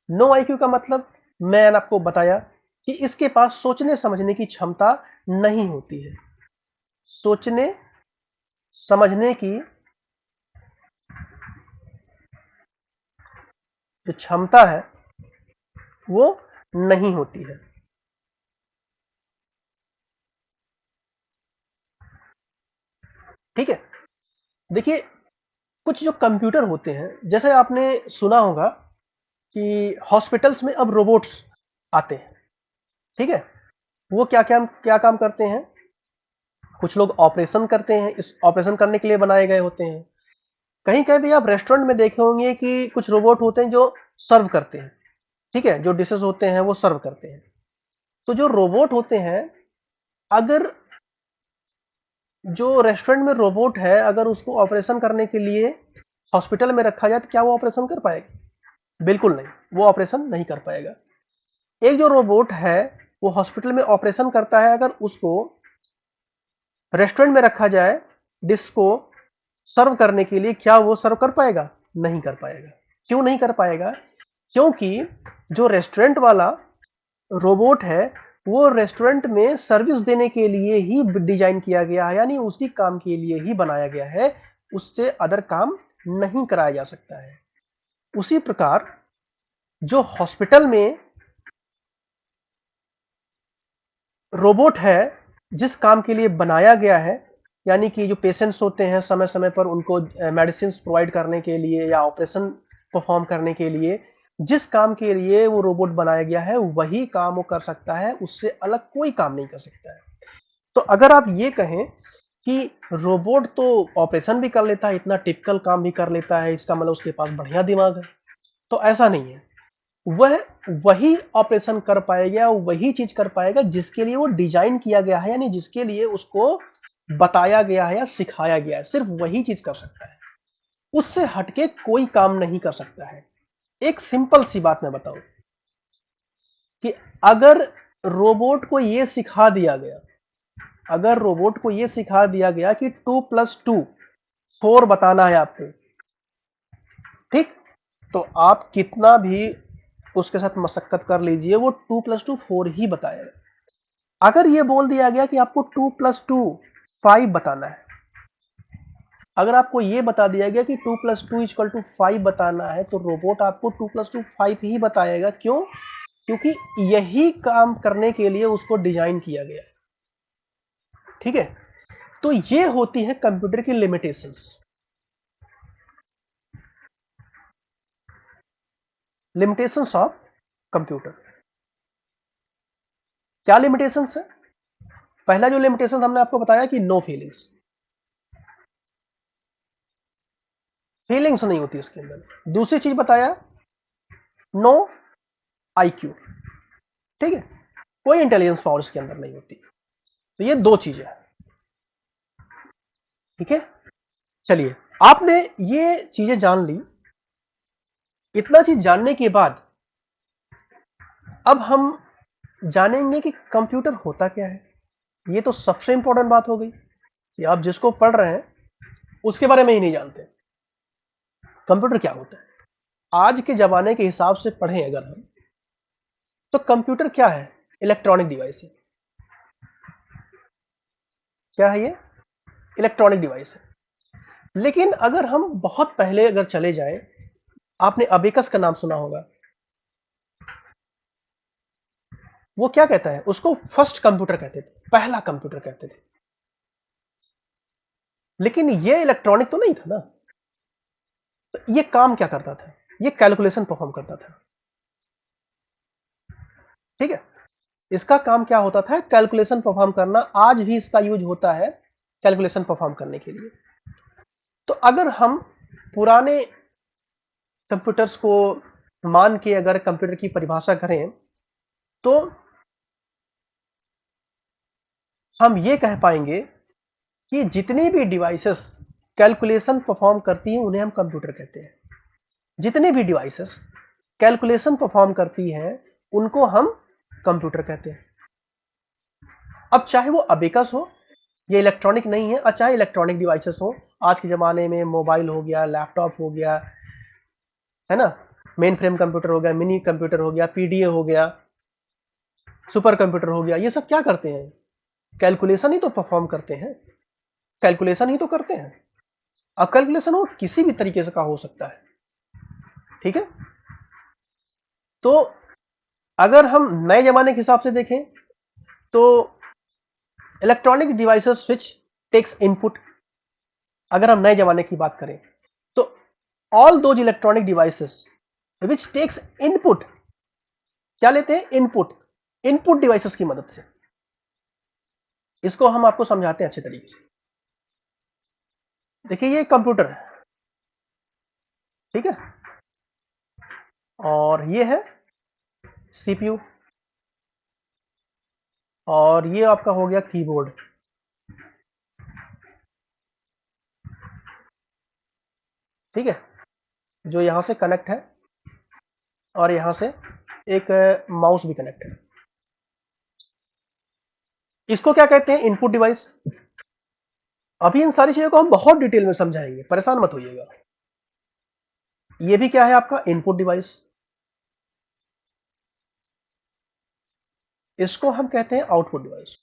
नो आईक्यू का मतलब मैंने आपको बताया कि इसके पास सोचने समझने की क्षमता नहीं होती है। सोचने समझने की जो क्षमता है वो नहीं होती है। ठीक है, देखिए कुछ जो कंप्यूटर होते हैं, जैसे आपने सुना होगा कि हॉस्पिटल्स में अब रोबोट्स आते हैं। ठीक है, वो क्या काम करते हैं? कुछ लोग ऑपरेशन करते हैं, इस ऑपरेशन करने के लिए बनाए गए होते हैं। कहीं कहीं भी आप रेस्टोरेंट में देखे होंगे कि कुछ रोबोट होते हैं जो सर्व करते हैं। ठीक है, जो डिशेस होते हैं वो सर्व करते हैं। तो जो रोबोट होते हैं, अगर जो रेस्टोरेंट में रोबोट है अगर उसको ऑपरेशन करने के लिए हॉस्पिटल में रखा जाए तो क्या वो ऑपरेशन कर पाएगा? बिल्कुल नहीं, वो ऑपरेशन नहीं कर पाएगा। एक जो रोबोट है वो हॉस्पिटल में ऑपरेशन करता है, अगर उसको रेस्टोरेंट में रखा जाए डिश को सर्व करने के लिए, क्या वो सर्व कर पाएगा? नहीं कर पाएगा। क्यों नहीं कर पाएगा? क्योंकि जो रेस्टोरेंट वाला रोबोट है वो रेस्टोरेंट में सर्विस देने के लिए ही डिजाइन किया गया है, यानी उसी काम के लिए ही बनाया गया है, उससे अदर काम नहीं कराया जा सकता है। उसी प्रकार जो हॉस्पिटल में रोबोट है जिस काम के लिए बनाया गया है, यानी कि जो पेशेंट्स होते हैं समय समय पर उनको मेडिसिन प्रोवाइड करने के लिए या ऑपरेशन परफॉर्म करने के लिए जिस काम के लिए वो रोबोट बनाया गया है वही काम वो कर सकता है, उससे अलग कोई काम नहीं कर सकता है। तो अगर आप ये कहें कि रोबोट तो ऑपरेशन भी कर लेता है, इतना टिपिकल काम भी कर लेता है, इसका मतलब उसके पास बढ़िया दिमाग है, तो ऐसा नहीं है। वह वही ऑपरेशन कर पाएगा, वही चीज कर पाएगा जिसके लिए वो डिजाइन किया गया है, यानी जिसके लिए उसको बताया गया है या सिखाया गया है, सिर्फ वही चीज कर सकता है, उससे हटके कोई काम नहीं कर सकता है। एक सिंपल सी बात मैं बताऊं कि अगर रोबोट को यह सिखा दिया गया, अगर रोबोट को यह सिखा दिया गया कि 2+2 4 बताना है आपको, ठीक, तो आप कितना भी उसके साथ मशक्कत कर लीजिए वो 2+2 4 ही बताएगा। अगर ये बोल दिया गया कि आपको 2+2 5 बताना है, अगर आपको ये बता दिया गया कि 2+2 = 5 बताना है, तो रोबोट आपको 2+2 5 ही बताएगा। क्यों? क्योंकि यही काम करने के लिए उसको डिजाइन किया गया है। ठीक है, तो ये होती है कंप्यूटर की लिमिटेशंस। Limitations of computer. क्या लिमिटेशंस है? पहला जो लिमिटेशन हमने आपको बताया कि नो फीलिंग्स, फीलिंग्स नहीं होती इसके अंदर। दूसरी चीज बताया नो आईक्यू, ठीक है, कोई इंटेलिजेंस पावर इसके अंदर नहीं होती। तो ये दो चीजें हैं। ठीक है, चलिए आपने ये चीजें जान ली। इतना चीज जानने के बाद अब हम जानेंगे कि कंप्यूटर होता क्या है। ये तो सबसे इंपॉर्टेंट बात हो गई कि आप जिसको पढ़ रहे हैं उसके बारे में ही नहीं जानते कंप्यूटर क्या होता है। आज के जमाने के हिसाब से पढ़ें अगर हम, तो कंप्यूटर क्या है? इलेक्ट्रॉनिक डिवाइस है। क्या है ये? इलेक्ट्रॉनिक डिवाइस है। लेकिन अगर हम बहुत पहले अगर चले जाएं, आपने अबेकस का नाम सुना होगा। वो क्या कहता है? उसको फर्स्ट कंप्यूटर कहते थे, पहला कंप्यूटर कहते थे। लेकिन ये इलेक्ट्रॉनिक तो नहीं था ना। तो ये काम क्या करता था? ये कैलकुलेशन परफॉर्म करता था। ठीक है, इसका काम क्या होता था? कैलकुलेशन परफॉर्म करना। आज भी इसका यूज होता है कैलकुलेशन परफॉर्म करने के लिए। तो अगर हम पुराने कंप्यूटर्स को मान के अगर कंप्यूटर की परिभाषा करें, तो हम ये कह पाएंगे कि जितनी भी डिवाइसेस कैलकुलेशन परफॉर्म करती हैं उन्हें हम कंप्यूटर कहते हैं। जितनी भी डिवाइसेस कैलकुलेशन परफॉर्म करती हैं उनको हम कंप्यूटर कहते हैं। अब चाहे वो अबेकस हो, ये इलेक्ट्रॉनिक नहीं है, और चाहे इलेक्ट्रॉनिक डिवाइसेस हो, आज के ज़माने में मोबाइल हो गया, लैपटॉप हो गया, है ना, मेन फ्रेम कंप्यूटर हो गया, मिनी कंप्यूटर हो गया, पीडीए हो गया, सुपर कंप्यूटर हो गया, ये सब क्या करते हैं? कैलकुलेशन ही तो परफॉर्म करते हैं, कैलकुलेशन ही तो करते हैं। अब कैलकुलेशन वो किसी भी तरीके से का हो सकता है, ठीक है। तो अगर हम नए जमाने के हिसाब से देखें तो electronic devices which takes input, अगर हम नए जमाने की बात करें तो all those electronic devices which takes input, क्या लेते हैं? इनपुट, इनपुट डिवाइसेस की मदद से। इसको हम आपको समझाते हैं अच्छे तरीके से। देखिए ये कंप्यूटर है, ठीक है, और ये है सीपीयू, और ये आपका हो गया कीबोर्ड, ठीक है, जो यहां से कनेक्ट है, और यहां से एक माउस भी कनेक्ट है। इसको क्या कहते हैं? Input device. अभी इन सारी चीजों को हम बहुत डिटेल में समझाएंगे, परेशान मत होइएगा। ये भी क्या है? आपका इनपुट डिवाइस। इसको हम कहते हैं आउटपुट डिवाइस,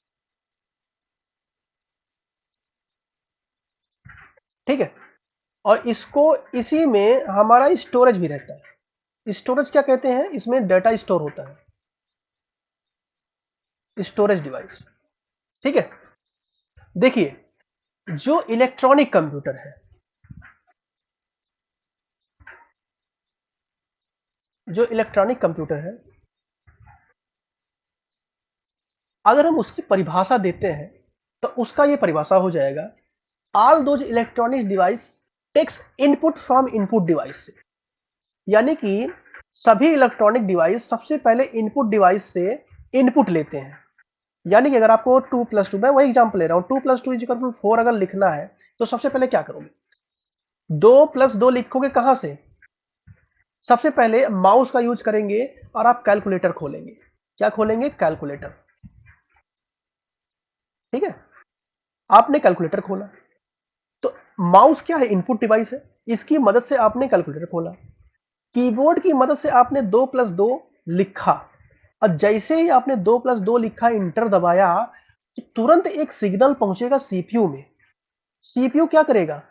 ठीक है। और इसको, इसी में हमारा स्टोरेज भी रहता है। स्टोरेज क्या कहते हैं? इसमें डाटा स्टोर होता है, स्टोरेज डिवाइस, ठीक है। देखिए जो इलेक्ट्रॉनिक कंप्यूटर है, जो इलेक्ट्रॉनिक कंप्यूटर है, अगर हम उसकी परिभाषा देते हैं तो उसका ये परिभाषा हो जाएगा, all those electronic device takes input from input device से। यानी कि सभी इलेक्ट्रॉनिक डिवाइस सबसे पहले इनपुट डिवाइस से इनपुट लेते हैं। यानी कि अगर आपको 2+2, मैं वही एग्जांपल ले रहा हूं, 2+2=4 अगर लिखना है तो सबसे पहले क्या करोगे? 2+2 लिखोगे कहां से? सबसे पहले माउस का यूज करेंगे और आप कैलकुलेटर खोलेंगे। क्या खोलेंगे? कैलकुलेटर, ठीक है। आपने कैलकुलेटर खोला तो माउस क्या है? इनपुट डिवाइस है, इसकी मदद से आपने कैलकुलेटर खोला। कीबोर्ड की मदद से आपने 2+2 लिखा, और जैसे ही आपने 2+2 लिखा, इंटर दबाया, तो तुरंत एक सिग्नल पहुंचेगा सीपीयू में। सीपीयू क्या करेगा?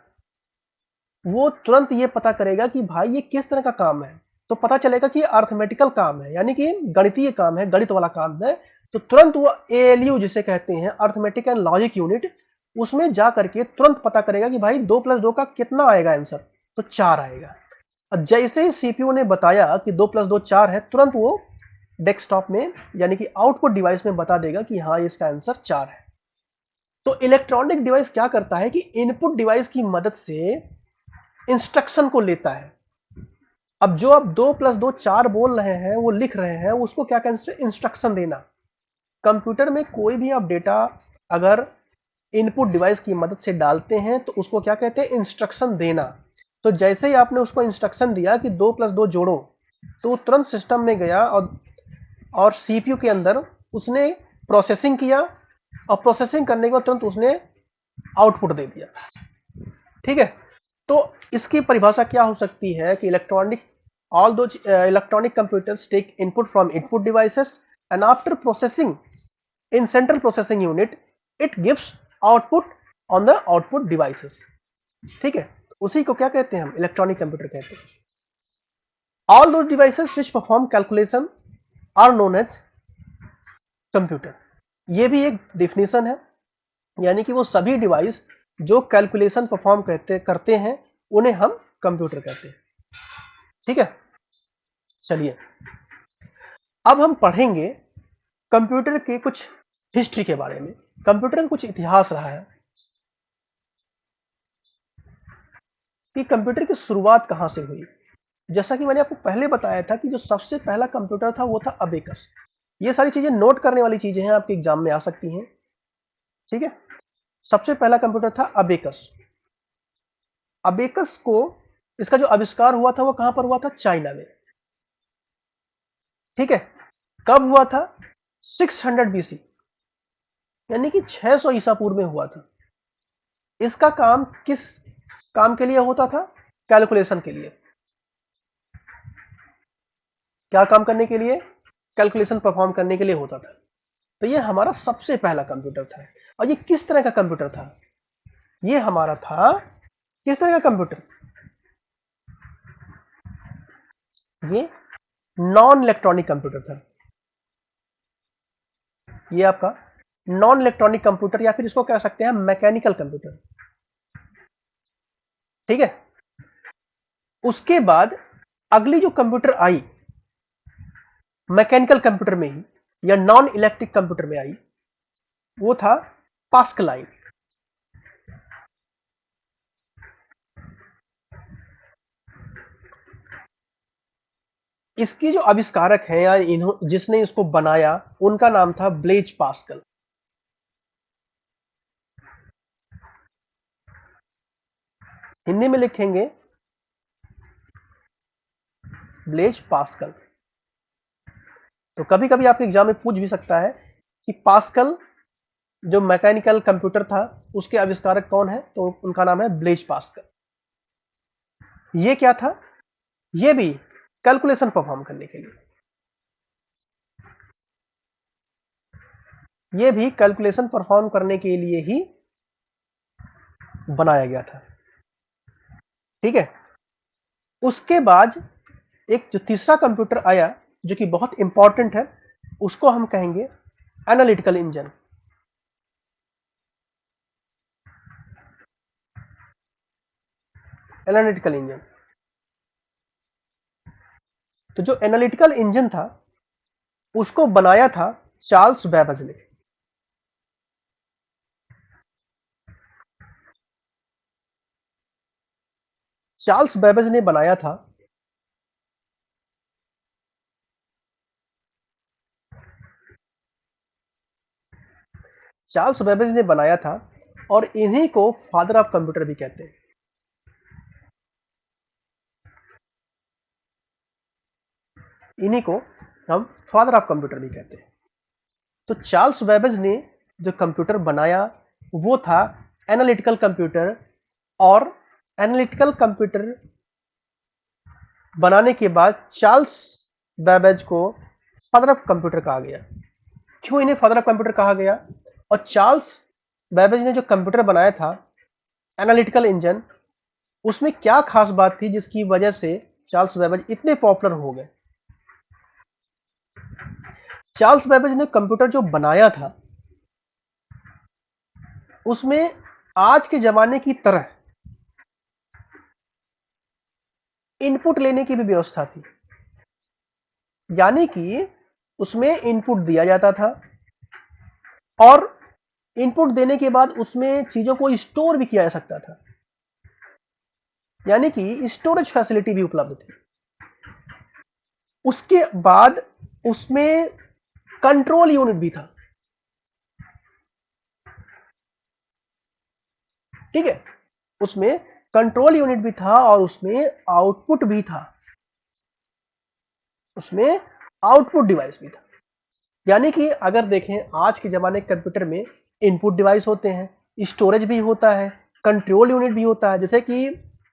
वो तुरंत ये पता करेगा कि भाई ये किस तरह का काम है, तो पता चलेगा कि अर्थमेटिकल काम है, यानी कि गणितीय काम है, गणित वाला काम है। तो तुरंत वो एएलयू जिसे कहते हैं, अर्थमेटिक एंड लॉजिक यूनिट, उसमें जा करके तुरंत पता करेगा कि भाई 2+2 का कितना आएगा आंसर, तो 4 आएगा। और जैसे ही सीपीयू ने बताया कि 2+2 4 है, तुरंत वो डेस्कटॉप में यानी कि आउटपुट डिवाइस में बता देगा कि हाँ इसका आंसर 4 है। तो इलेक्ट्रॉनिक डिवाइस क्या करता है कि इनपुट डिवाइस की मदद से इंस्ट्रक्शन को लेता है। अब जो आप 2+2 4 बोल रहे हैं, वो लिख रहे हैं, उसको क्या कहते हैं? इंस्ट्रक्शन देना। कंप्यूटर में कोई भी आप डेटा अगर इनपुट डिवाइस की मदद से डालते हैं तो उसको क्या कहते हैं? इंस्ट्रक्शन देना। तो जैसे ही आपने उसको इंस्ट्रक्शन दिया कि 2+2 जोड़ो, तो वो तुरंत सिस्टम में गया और सीपीयू के अंदर उसने प्रोसेसिंग किया, और प्रोसेसिंग करने के बाद तुरंत उसने आउटपुट दे दिया, ठीक है। तो इसकी परिभाषा क्या हो सकती है कि all those electronic computers take input from input devices, and after processing in central processing unit it gives output on the output devices, ठीक है। उसी को क्या कहते हैं? हम इलेक्ट्रॉनिक कंप्यूटर कहते हैं। all those devices which perform calculation are known as computer। ये भी एक डिफिनेशन है, यानी कि वो सभी डिवाइस जो कैलकुलेशन परफॉर्म करते हैं उन्हें हम कंप्यूटर कहते हैं, ठीक है। चलिए अब हम पढ़ेंगे कंप्यूटर के कुछ हिस्ट्री के बारे में। कंप्यूटर का कुछ इतिहास रहा है कि कंप्यूटर की शुरुआत कहां से हुई। जैसा कि मैंने आपको पहले बताया था कि जो सबसे पहला कंप्यूटर था वो था अबेकस। ये सारी चीजें नोट करने वाली चीजें हैं, आपके एग्जाम में आ सकती हैं। ठीक है। सबसे पहला कंप्यूटर था अबेकस। अबेकस को, इसका जो आविष्कार हुआ था वो कहां पर हुआ था? चाइना में। ठीक है। कब हुआ था? 600 बीसी, यानी कि 600 ईसा पूर्व में हुआ था। इसका काम किस काम के लिए होता था? कैलकुलेशन के लिए। क्या काम करने के लिए? कैलकुलेशन परफॉर्म करने के लिए होता था। तो ये हमारा सबसे पहला कंप्यूटर था। और ये किस तरह का कंप्यूटर था? ये हमारा था किस तरह का कंप्यूटर? ये नॉन इलेक्ट्रॉनिक कंप्यूटर था। ये आपका नॉन इलेक्ट्रॉनिक कंप्यूटर, या फिर इसको कह सकते हैं मैकेनिकल कंप्यूटर। ठीक है। उसके बाद अगली जो कंप्यूटर आई मैकेनिकल कंप्यूटर में ही या नॉन इलेक्ट्रिक कंप्यूटर में आई, वो था पास्कलाइन। इसकी जो आविष्कारक हैं या जिसने इसको बनाया, उनका नाम था ब्लेज पास्कल। हिंदी में लिखेंगे ब्लेज पास्कल। तो कभी कभी आपके एग्जाम में पूछ भी सकता है कि पास्कल जो मैकेनिकल कंप्यूटर था उसके आविष्कारक कौन है? तो उनका नाम है ब्लेज पास्कल। ये क्या था? ये भी कैलकुलेशन परफॉर्म करने के लिए, ये भी कैलकुलेशन परफॉर्म करने के लिए ही बनाया गया था। ठीक है। उसके बाद एक जो तीसरा कंप्यूटर आया जो कि बहुत इंपॉर्टेंट है, उसको हम कहेंगे एनालिटिकल इंजन। Analytical engine. तो जो एनालिटिकल इंजन था उसको बनाया था चार्ल्स बेबेज ने। चार्ल्स बेबेज ने बनाया था। चार्ल्स बेबेज ने बनाया था और इन्हीं को फादर ऑफ कंप्यूटर भी कहते हैं। इन्हीं को हम फादर ऑफ कंप्यूटर भी कहते हैं। तो चार्ल्स बेबेज ने जो कंप्यूटर बनाया वो था एनालिटिकल कंप्यूटर। और एनालिटिकल कंप्यूटर बनाने के बाद चार्ल्स बेबेज को फादर ऑफ कंप्यूटर कहा गया। क्यों इन्हें फादर ऑफ कंप्यूटर कहा गया? और चार्ल्स बेबेज ने जो कंप्यूटर बनाया था एनालिटिकल इंजन, उसमें क्या खास बात थी जिसकी वजह से चार्ल्स बेबेज इतने पॉपुलर हो गए? चार्ल्स बेबेज ने कंप्यूटर जो बनाया था उसमें आज के जमाने की तरह इनपुट लेने की भी व्यवस्था थी। यानी कि उसमें इनपुट दिया जाता था और इनपुट देने के बाद उसमें चीजों को स्टोर भी किया जा सकता था, यानी कि स्टोरेज फैसिलिटी भी उपलब्ध थी। उसके बाद उसमें कंट्रोल यूनिट भी था। ठीक है। उसमें कंट्रोल यूनिट भी था और उसमें आउटपुट भी था। उसमें आउटपुट डिवाइस भी था। यानी कि अगर देखें आज के जमाने के कंप्यूटर में इनपुट डिवाइस होते हैं, स्टोरेज भी होता है, कंट्रोल यूनिट भी होता है। जैसे कि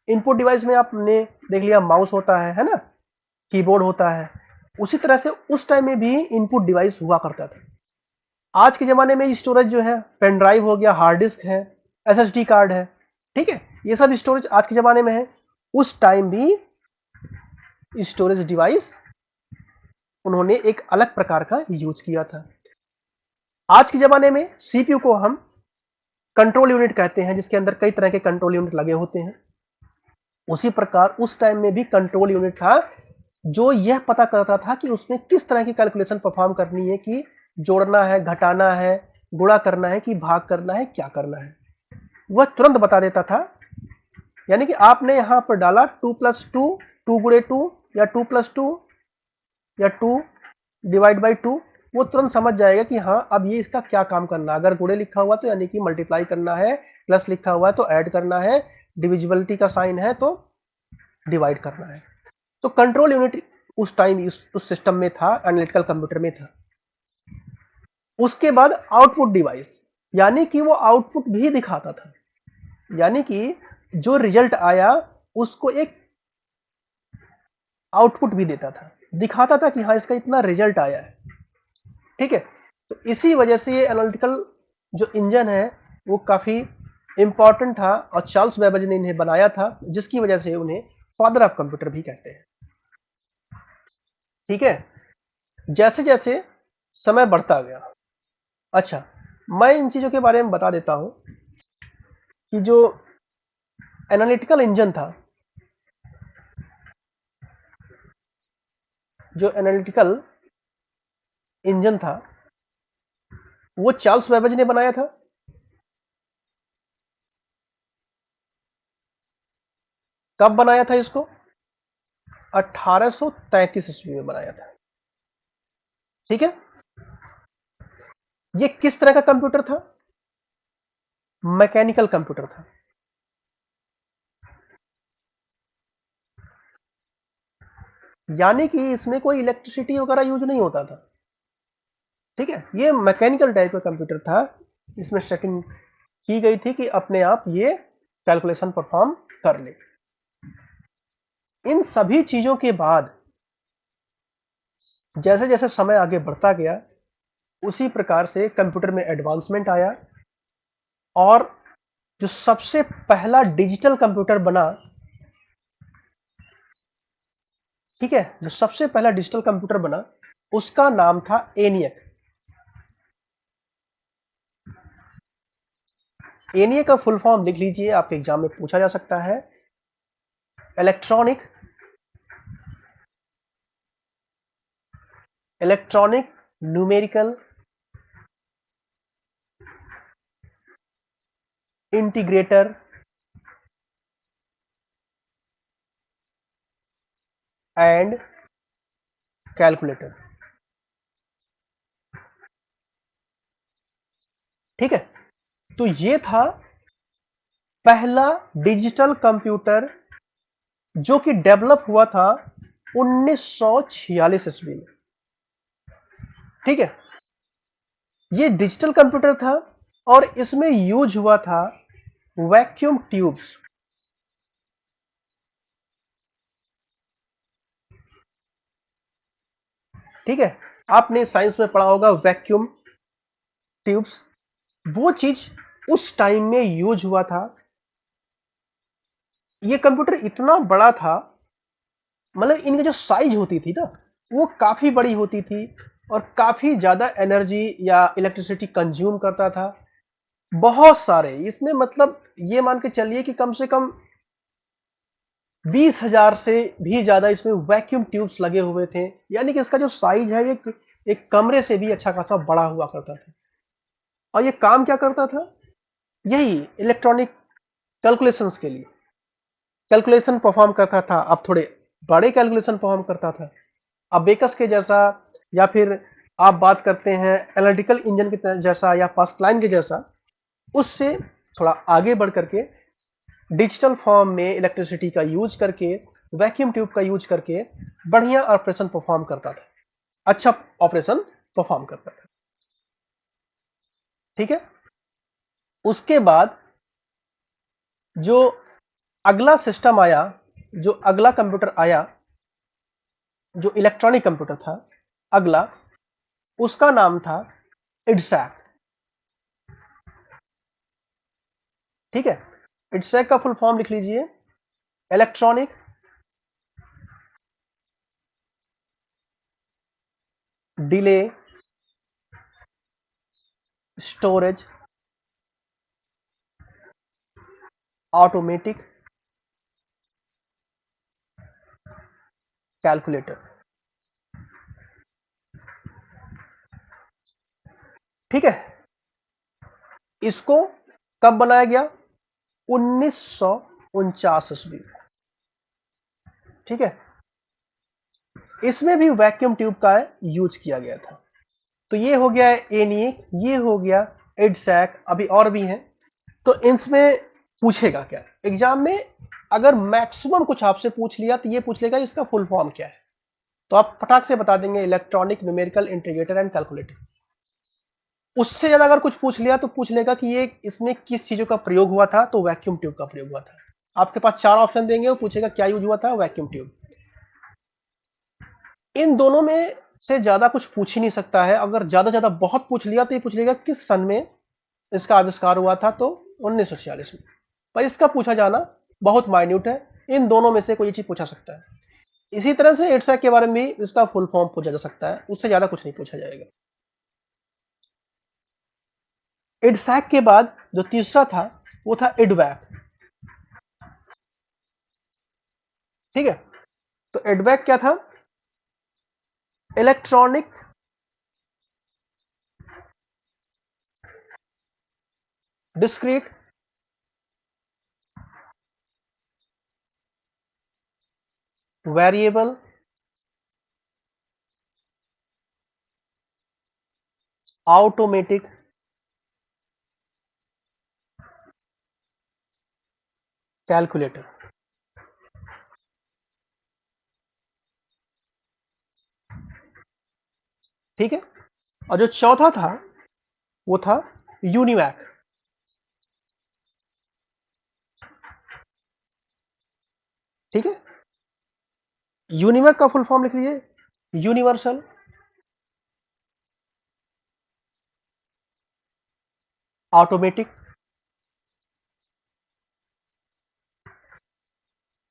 इनपुट डिवाइस में आपने देख लिया माउस होता है ना, कीबोर्ड होता है। उसी तरह से उस टाइम में भी इनपुट डिवाइस हुआ करता था। आज के जमाने में स्टोरेज जो है पेन ड्राइव हो गया, हार्ड डिस्क है, एसएसडी कार्ड है। ठीक है। ये सब स्टोरेज आज के जमाने में है। उस टाइम भी स्टोरेज डिवाइस उन्होंने एक अलग प्रकार का यूज किया था। आज के जमाने में सीपीयू को हम कंट्रोल यूनिट कहते हैं, जिसके अंदर कई तरह के कंट्रोल यूनिट लगे होते हैं। उसी प्रकार उस टाइम में भी कंट्रोल यूनिट था जो यह पता करता था कि उसमें किस तरह की कैलकुलेशन परफॉर्म करनी है, कि जोड़ना है, घटाना है, गुणा करना है, कि भाग करना है, क्या करना है, वह तुरंत बता देता था। यानी कि आपने यहां पर डाला 2+2, 2 गुणे 2 या 2+2 या 2 डिवाइड बाई 2, वो तुरंत समझ जाएगा कि हाँ अब ये इसका क्या काम करना है। अगर गुणे लिखा हुआ तो यानी कि मल्टीप्लाई करना है, प्लस लिखा हुआ है तो ऐड करना है, डिविजिबिलिटी का साइन है तो डिवाइड करना है। तो कंट्रोल यूनिट उस टाइम उस सिस्टम में था, एनालिटिकल कंप्यूटर में था। उसके बाद आउटपुट डिवाइस, यानी कि वो आउटपुट भी दिखाता था, यानी कि जो रिजल्ट आया उसको एक आउटपुट भी देता था, दिखाता था कि हाँ इसका इतना रिजल्ट आया है। ठीक है, तो इसी वजह से ये एनालिटिकल जो इंजन है वो काफी इंपॉर्टेंट था और चार्ल्स बेबेज ने इन्हें बनाया था, जिसकी वजह से उन्हें फादर ऑफ कंप्यूटर भी कहते हैं। ठीक है, जैसे जैसे समय बढ़ता गया, अच्छा मैं इन चीजों के बारे में बता देता हूं कि जो एनालिटिकल इंजन था, जो एनालिटिकल इंजन था वो चार्ल्स बेबेज ने बनाया था। कब बनाया था इसको? 1833 ईस्वी में बनाया था। ठीक है, ये किस तरह का कंप्यूटर था? मैकेनिकल कंप्यूटर था। यानी कि इसमें कोई इलेक्ट्रिसिटी वगैरह यूज नहीं होता था। ठीक है, ये मैकेनिकल टाइप का कंप्यूटर था, इसमें सेटिंग की गई थी कि अपने आप ये कैलकुलेशन परफॉर्म कर ले। इन सभी चीजों के बाद जैसे जैसे समय आगे बढ़ता गया उसी प्रकार से कंप्यूटर में एडवांसमेंट आया, और जो सबसे पहला डिजिटल कंप्यूटर बना, ठीक है, जो सबसे पहला डिजिटल कंप्यूटर बना उसका नाम था एनियक। एनियक का फुल फॉर्म लिख लीजिए, आपके एग्जाम में पूछा जा सकता है। Electronic numerical integrator and calculator. ठीक है, तो ये था पहला डिजिटल कंप्यूटर जो कि डेवलप हुआ था 1946 ईस्वी में। ठीक है, ये डिजिटल कंप्यूटर था और इसमें यूज हुआ था वैक्यूम ट्यूब्स। ठीक है, आपने साइंस में पढ़ा होगा वैक्यूम ट्यूब्स, वो चीज उस टाइम में यूज हुआ था। ये कंप्यूटर इतना बड़ा था, मतलब इनकी जो साइज होती थी ना वो काफी बड़ी होती थी और काफी ज्यादा एनर्जी या इलेक्ट्रिसिटी कंज्यूम करता था। बहुत सारे इसमें, मतलब ये मान के चलिए कि कम से कम 20,000 से भी ज्यादा इसमें वैक्यूम ट्यूब्स लगे हुए थे। यानी कि इसका जो साइज है एक कमरे से भी अच्छा खासा बड़ा हुआ करता था। और ये काम क्या करता था? यही इलेक्ट्रॉनिक कैलकुलेशंस के लिए कैलकुलेशन परफॉर्म करता था। अब थोड़े बड़े कैलकुलेशन परफॉर्म करता था, अबेकस के जैसा, या फिर आप बात करते हैं एनालिटिकल इंजन के जैसा या पास्कलाइन के जैसा। उससे थोड़ा आगे बढ़ करके डिजिटल फॉर्म में इलेक्ट्रिसिटी का यूज करके, वैक्यूम ट्यूब का यूज करके बढ़िया ऑपरेशन परफॉर्म करता था, अच्छा ऑपरेशन परफॉर्म करता था। ठीक है, उसके बाद जो अगला सिस्टम आया, जो अगला कंप्यूटर आया, जो इलेक्ट्रॉनिक कंप्यूटर था अगला, उसका नाम था इडसैक। ठीक है, इडसैक का फुल फॉर्म लिख लीजिए, electronic delay storage automatic calculator. ठीक है, इसको कब बनाया गया? 1949 ईस्वी में। ठीक है, इसमें भी वैक्यूम ट्यूब का यूज किया गया था। तो ये हो गया एनिएक, ये हो गया एडसैक, अभी और भी हैं। तो इनमें पूछेगा क्या एग्जाम में, अगर मैक्सिमम कुछ आपसे पूछ लिया तो ये पूछ लेगा इसका फुल फॉर्म क्या है, तो आप फटाक से बता देंगे electronic numerical integrator and calculator. उससे ज्यादा अगर कुछ पूछ लिया तो पूछ लेगा कि ये इसमें किस चीजों का प्रयोग हुआ था, तो वैक्यूम ट्यूब का प्रयोग हुआ था। आपके पास 4 ऑप्शन देंगे, वो पूछेगा क्या यूज हुआ था, वैक्यूम ट्यूब। इन दोनों में से ज्यादा कुछ पूछ ही नहीं सकता है। अगर ज्यादा बहुत पूछ लिया तो ये पूछ लेगा किस सन में इसका आविष्कार हुआ था, तो 1946 में। पर इसका पूछा जाना बहुत माइन्यूट है, इन दोनों में से कोई चीज पूछा सकता है। इसी तरह से एडसैक के बारे में भी इसका फुल फॉर्म पूछा जा सकता है, उससे ज्यादा कुछ नहीं पूछा जाएगा। एडसैक के बाद जो तीसरा था वो था एडवैक। ठीक है, तो एडवैक क्या था, electronic discrete variable automatic calculator. ठीक है, और जो चौथा था वो था यूनिवैक। ठीक है, यूनिवैक का फुल फॉर्म लिख लीजिए, यूनिवर्सल ऑटोमेटिक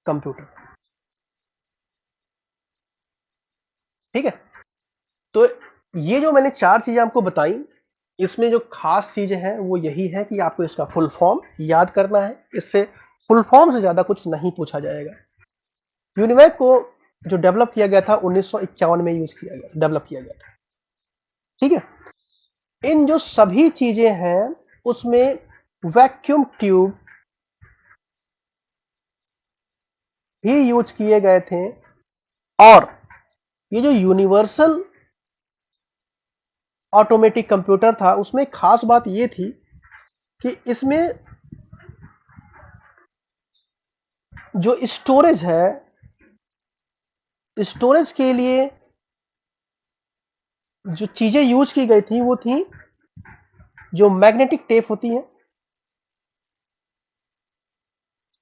कंप्यूटर। ठीक है, तो ये जो मैंने 4 चीजें आपको बताई, इसमें जो खास चीजें हैं वो यही है कि आपको इसका फुल फॉर्म याद करना है, इससे फुल फॉर्म से ज्यादा कुछ नहीं पूछा जाएगा। यूनिवैक को जो डेवलप किया गया था 1951 में यूज किया गया, डेवलप किया गया था। ठीक है, इन जो सभी चीजें हैं उसमें वैक्यूम ट्यूब भी यूज किए गए थे। और ये जो यूनिवर्सल ऑटोमेटिक कंप्यूटर था उसमें खास बात ये थी कि इसमें जो स्टोरेज है, स्टोरेज के लिए जो चीजें यूज की गई थी वो थी जो मैग्नेटिक टेप होती है,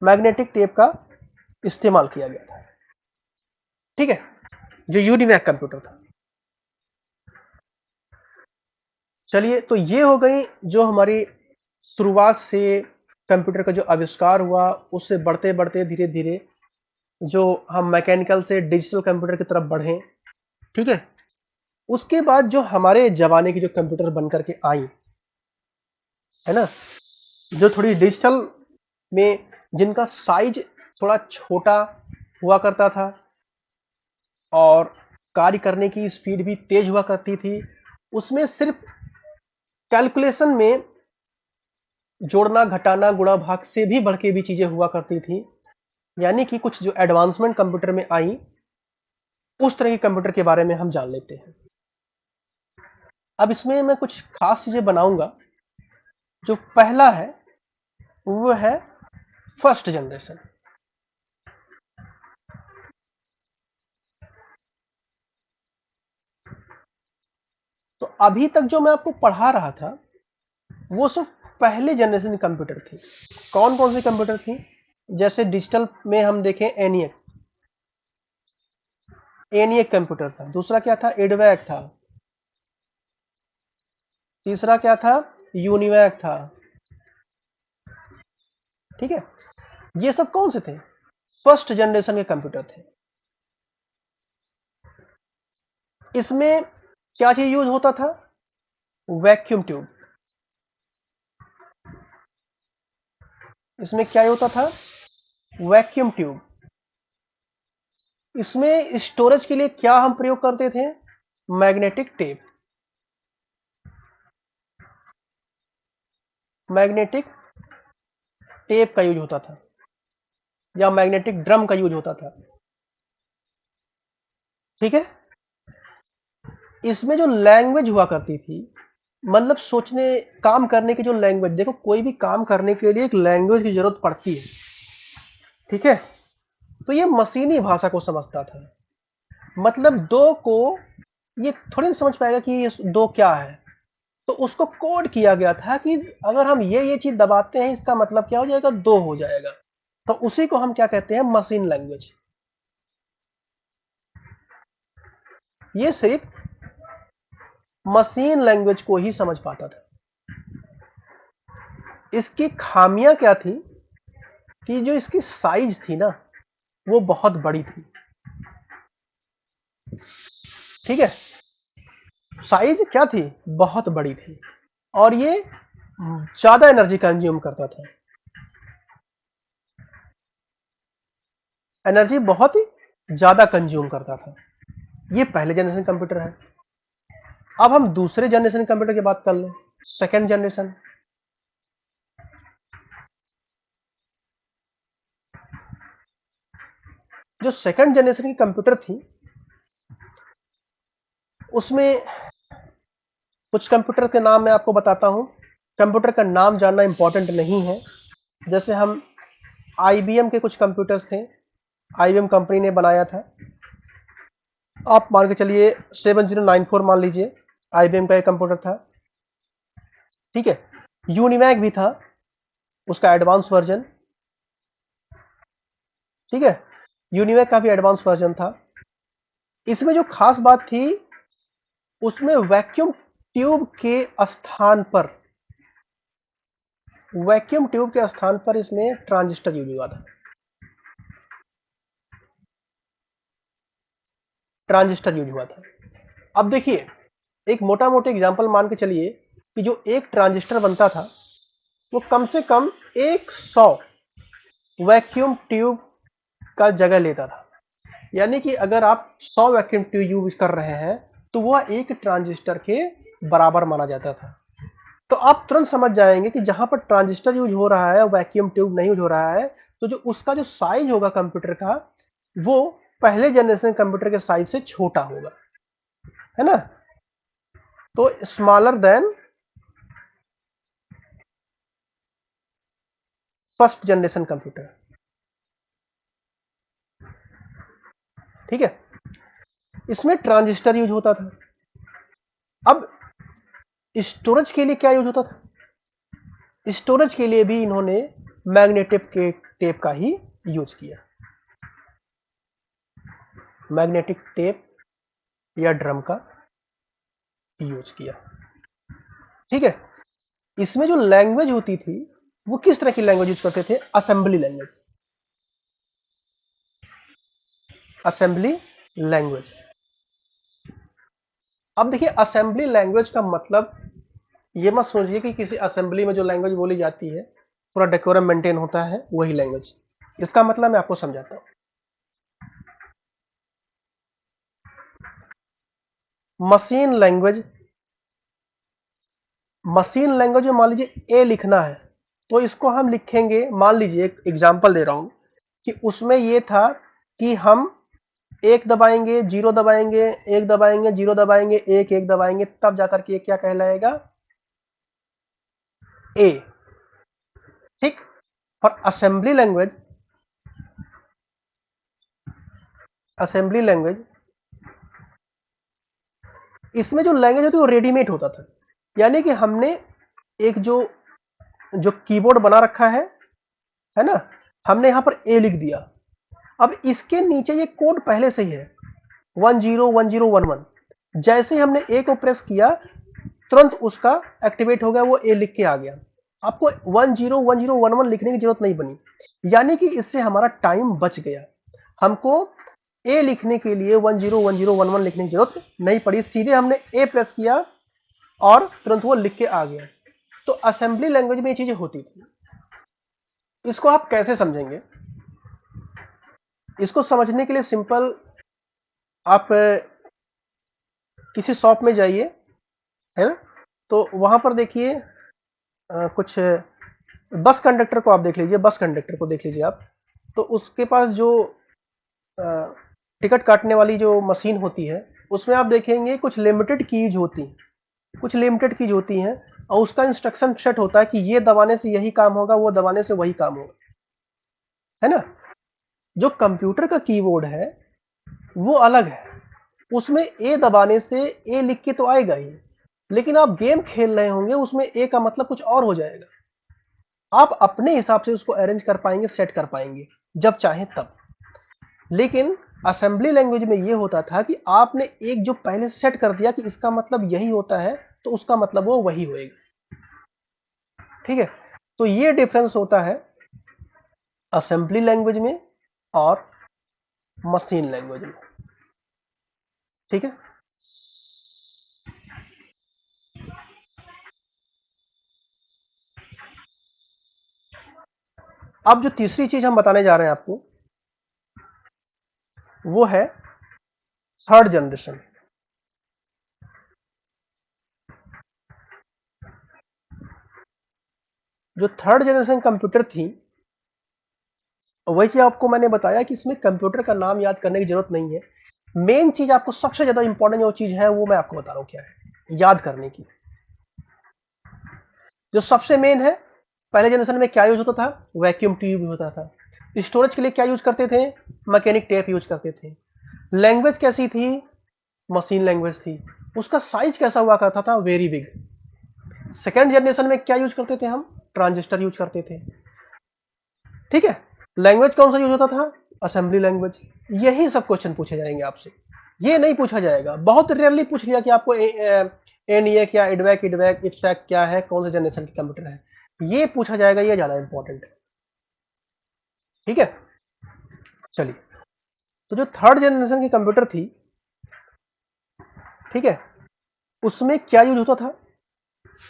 मैग्नेटिक टेप का इस्तेमाल किया गया था। ठीक है, जो यूनिवैक कंप्यूटर था। चलिए, तो ये हो गई जो हमारी शुरुआत से कंप्यूटर का जो आविष्कार हुआ, उससे बढ़ते बढ़ते धीरे धीरे जो हम मैकेनिकल से डिजिटल कंप्यूटर की तरफ बढ़े। ठीक है, उसके बाद जो हमारे जमाने की जो कंप्यूटर बनकर के आई है ना, जो थोड़ी डिजिटल में जिनका साइज थोड़ा छोटा हुआ करता था और कार्य करने की स्पीड भी तेज हुआ करती थी, उसमें सिर्फ कैलकुलेशन में जोड़ना घटाना गुणा भाग से भी बढ़ के भी चीजें हुआ करती थी। यानी कि कुछ जो एडवांसमेंट कंप्यूटर में आई, उस तरह के कंप्यूटर के बारे में हम जान लेते हैं। अब इसमें मैं कुछ खास चीजें बनाऊंगा। जो पहला है वो है फर्स्ट जनरेशन। तो अभी तक जो मैं आपको पढ़ा रहा था वो सिर्फ पहले जनरेशन की कंप्यूटर थी। कौन कौन सी कंप्यूटर थी, जैसे डिजिटल में हम देखें एनियक, एनियक कंप्यूटर था। दूसरा क्या था, एडवैक था। तीसरा क्या था, यूनिवैक था। ठीक है, ये सब कौन से थे, फर्स्ट जनरेशन के कंप्यूटर थे। इसमें क्या चीज यूज होता था, वैक्यूम ट्यूब। इसमें क्या होता था, वैक्यूम ट्यूब। इसमें स्टोरेज के लिए क्या हम प्रयोग करते थे, मैग्नेटिक टेप। मैग्नेटिक टेप का यूज होता था या मैग्नेटिक ड्रम का यूज होता था। ठीक है, इसमें जो लैंग्वेज हुआ करती थी, मतलब सोचने काम करने की जो लैंग्वेज, देखो कोई भी काम करने के लिए एक लैंग्वेज की जरूरत पड़ती है, ठीक है। तो ये मशीनी भाषा को समझता था, मतलब दो को ये थोड़ी ना समझ पाएगा कि ये दो क्या है, तो उसको कोड किया गया था कि अगर हम ये चीज दबाते हैं इसका मतलब क्या हो जाएगा, दो हो जाएगा। तो उसी को हम क्या कहते हैं, मशीन लैंग्वेज। ये सिर्फ मशीन लैंग्वेज को ही समझ पाता था। इसकी खामियां क्या थी कि जो इसकी साइज थी ना वो बहुत बड़ी थी, ठीक है। साइज क्या थी, बहुत बड़ी थी, और ये ज्यादा एनर्जी कंज्यूम करता था, एनर्जी बहुत ही ज्यादा कंज्यूम करता था। ये पहले जनरेशन कंप्यूटर है। अब हम दूसरे जनरेशन कंप्यूटर की बात कर लें, सेकेंड जनरेशन। जो सेकेंड जनरेशन की कंप्यूटर थी उसमें कुछ कंप्यूटर के नाम मैं आपको बताता हूं। कंप्यूटर का नाम जानना इंपॉर्टेंट नहीं है। जैसे हम आईबीएम के कुछ कंप्यूटर्स थे, आईबीएम कंपनी ने बनाया था। आप मान के चलिए 7094 मान लीजिए, आईबीएम का एक कंप्यूटर था, ठीक है। यूनिमैक भी था, उसका एडवांस वर्जन, ठीक है। यूनिमैक का भी एडवांस वर्जन था। इसमें जो खास बात थी, उसमें वैक्यूम ट्यूब के स्थान पर, वैक्यूम ट्यूब के स्थान पर इसमें ट्रांजिस्टर यूज हुआ था। ट्रांजिस्टर यूज हुआ था। अब देखिए, एक मोटा मोटा एग्जांपल मान के चलिए कि जो एक ट्रांजिस्टर बनता था वो कम से कम 100 वैक्यूम ट्यूब का जगह लेता था। यानी कि अगर आप 100 वैक्यूम ट्यूब यूज कर रहे हैं तो वह एक ट्रांजिस्टर के बराबर माना जाता था। तो आप तुरंत समझ जाएंगे कि जहां पर ट्रांजिस्टर यूज हो रहा है, वैक्यूम ट्यूब नहीं यूज हो रहा है, तो जो उसका जो साइज होगा कंप्यूटर का, वो पहले जनरेशन कंप्यूटर के साइज से छोटा होगा, है ना। तो smaller than first generation computer, ठीक है। इसमें ट्रांजिस्टर यूज होता था। अब स्टोरेज के लिए क्या यूज होता था, स्टोरेज के लिए भी इन्होंने मैग्नेटिक के टेप का ही यूज किया, मैग्नेटिक टेप या ड्रम का यूज किया, ठीक है। इसमें जो लैंग्वेज होती थी वो किस तरह की लैंग्वेज यूज करते थे, असेंबली लैंग्वेज, असेंबली लैंग्वेज। अब देखिए, असेंबली लैंग्वेज का मतलब ये मत सोचिए कि किसी असेंबली में जो लैंग्वेज बोली जाती है पूरा डेकोरम मेंटेन होता है वही लैंग्वेज। इसका मतलब मैं आपको समझाता हूं। मशीन लैंग्वेज, मशीन लैंग्वेज में मान लीजिए ए लिखना है तो इसको हम लिखेंगे, मान लीजिए एक एग्जांपल दे रहा हूं कि उसमें ये था कि हम एक दबाएंगे, जीरो दबाएंगे, एक दबाएंगे, जीरो दबाएंगे, एक एक दबाएंगे, तब जाकर के क्या कहलाएगा, ए, ठीक। और असेंबली लैंग्वेज, असेंबली लैंग्वेज, इसमें जो लैंग्वेज होती है वो रेडीमेड होता था। यानी कि हमने एक जो जो कीबोर्ड बना रखा है ना, हमने यहां पर ए लिख दिया। अब इसके नीचे ये कोड पहले से ही है 101011। जैसे ही हमने ए को प्रेस किया तुरंत उसका एक्टिवेट हो गया, वो ए लिख के आ गया। आपको 101011 लिखने की जरूरत नहीं बनी, यानी कि इससे हमारा टाइम बच गया। हमको ए लिखने के लिए 101011 लिखने की जरूरत नहीं पड़ी, सीधे हमने ए प्रेस किया और तुरंत वो लिख के आ गया। तो असेंबली लैंग्वेज में ये चीजें होती थी। इसको आप कैसे समझेंगे, इसको समझने के लिए सिंपल, आप किसी शॉप में जाइए, है ना, तो वहां पर देखिए कुछ बस कंडक्टर को आप देख लीजिए, बस कंडक्टर को देख लीजिए आप, तो उसके पास जो टिकट काटने वाली जो मशीन होती है उसमें आप देखेंगे कुछ लिमिटेड कीज होती हैं, कुछ लिमिटेड कीज होती हैं और उसका इंस्ट्रक्शन सेट होता है कि ये दबाने से यही काम होगा, वो दबाने से वही काम होगा, है ना। जो कंप्यूटर का कीबोर्ड है वो अलग है, उसमें ए दबाने से ए लिख के तो आएगा ही, लेकिन आप गेम खेल रहे होंगे उसमें ए का मतलब कुछ और हो जाएगा। आप अपने हिसाब से उसको अरेंज कर पाएंगे, सेट कर पाएंगे जब चाहे तब। लेकिन असेंबली लैंग्वेज में ये होता था कि आपने एक जो पहले सेट कर दिया कि इसका मतलब यही होता है, तो उसका मतलब वो वही होएगा, ठीक है। तो ये डिफरेंस होता है असेंबली लैंग्वेज में और मशीन लैंग्वेज में, ठीक है। अब जो तीसरी चीज हम बताने जा रहे हैं आपको वो है थर्ड जनरेशन। जो थर्ड जनरेशन कंप्यूटर थी, वही चीज आपको मैंने बताया कि इसमें कंप्यूटर का नाम याद करने की जरूरत नहीं है। मेन चीज आपको सबसे ज्यादा इंपॉर्टेंट जो चीज है वो मैं आपको बता रहा हूं क्या है याद करने की। जो सबसे मेन है, पहले जनरेशन में क्या यूज होता था, वैक्यूम ट्यूब होता था। स्टोरेज के लिए क्या यूज करते थे, मैकेनिक टेप यूज करते थे। लैंग्वेज कैसी थी, मशीन लैंग्वेज थी। उसका साइज कैसा हुआ करता था, वेरी बिग। सेकेंड जनरेशन में क्या यूज करते थे हम, ट्रांजिस्टर यूज करते थे, ठीक है। लैंग्वेज कौन सा यूज होता था, असेंबली लैंग्वेज। यही सब क्वेश्चन पूछे जाएंगे आपसे, ये नहीं पूछा जाएगा। बहुत रेयरली पूछ लिया कि आपको एनईए क्या, इडवैक इडवैक इट्सैक क्या है, कौन से जनरेशन के कंप्यूटर है, ये पूछा जाएगा, ये ज्यादा इंपॉर्टेंट है, ठीक है। चलिए, तो जो थर्ड जनरेशन की कंप्यूटर थी, ठीक है, उसमें क्या यूज होता था,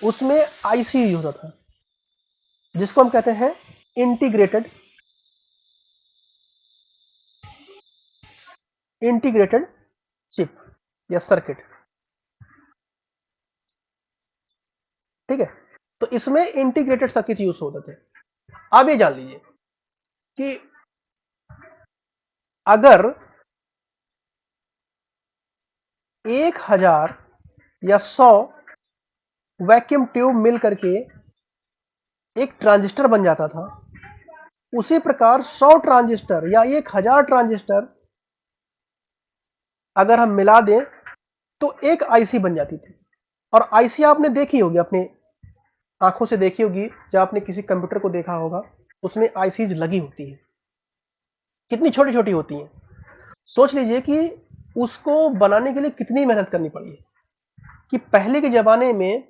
उसमें आईसी यूज होता था, जिसको हम कहते हैं इंटीग्रेटेड इंटीग्रेटेड चिप या सर्किट, ठीक है। तो इसमें इंटीग्रेटेड सर्किट यूज होते थे। अब ये जान लीजिए कि अगर 1000 या 100 वैक्यूम ट्यूब मिल करके एक ट्रांजिस्टर बन जाता था, उसी प्रकार 100 ट्रांजिस्टर या 1000 ट्रांजिस्टर अगर हम मिला दें तो एक आईसी बन जाती थी। और आईसी आपने देखी होगी, अपने आंखों से देखी होगी, जब आपने किसी कंप्यूटर को देखा होगा, उसमें आईसीज लगी होती है, कितनी छोटी छोटी होती हैं। सोच लीजिए कि उसको बनाने के लिए कितनी मेहनत करनी पड़ी है, कि पहले के जमाने में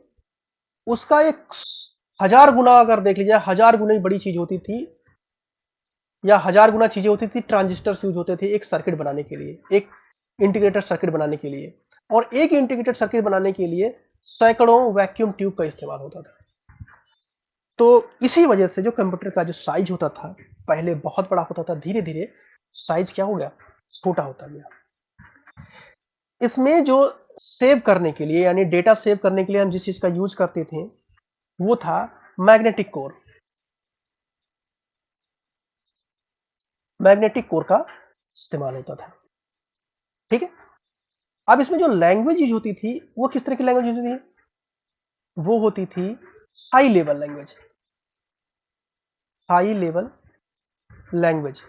उसका एक 1000 गुना, अगर देख लीजिए 1000 गुना बड़ी चीज होती थी, या 1000 गुना चीजें होती थी, ट्रांजिस्टर यूज होते थे एक सर्किट बनाने के लिए, एक इंटीग्रेटेड सर्किट बनाने के लिए। और एक इंटीग्रेटेड सर्किट बनाने के लिए सैकड़ों वैक्यूम ट्यूब का इस्तेमाल होता था। तो इसी वजह से जो कंप्यूटर का जो साइज होता था पहले बहुत बड़ा होता था, धीरे धीरे साइज क्या हो गया, छोटा होता गया। इसमें जो सेव करने के लिए, यानी डेटा सेव करने के लिए हम जिस चीज का यूज करते थे वो था मैग्नेटिक कोर। मैग्नेटिक कोर का इस्तेमाल होता था, ठीक है। अब इसमें जो लैंग्वेज यूज होती थी वो किस तरह की लैंग्वेज होती थी, वो होती थी high level language. High level language,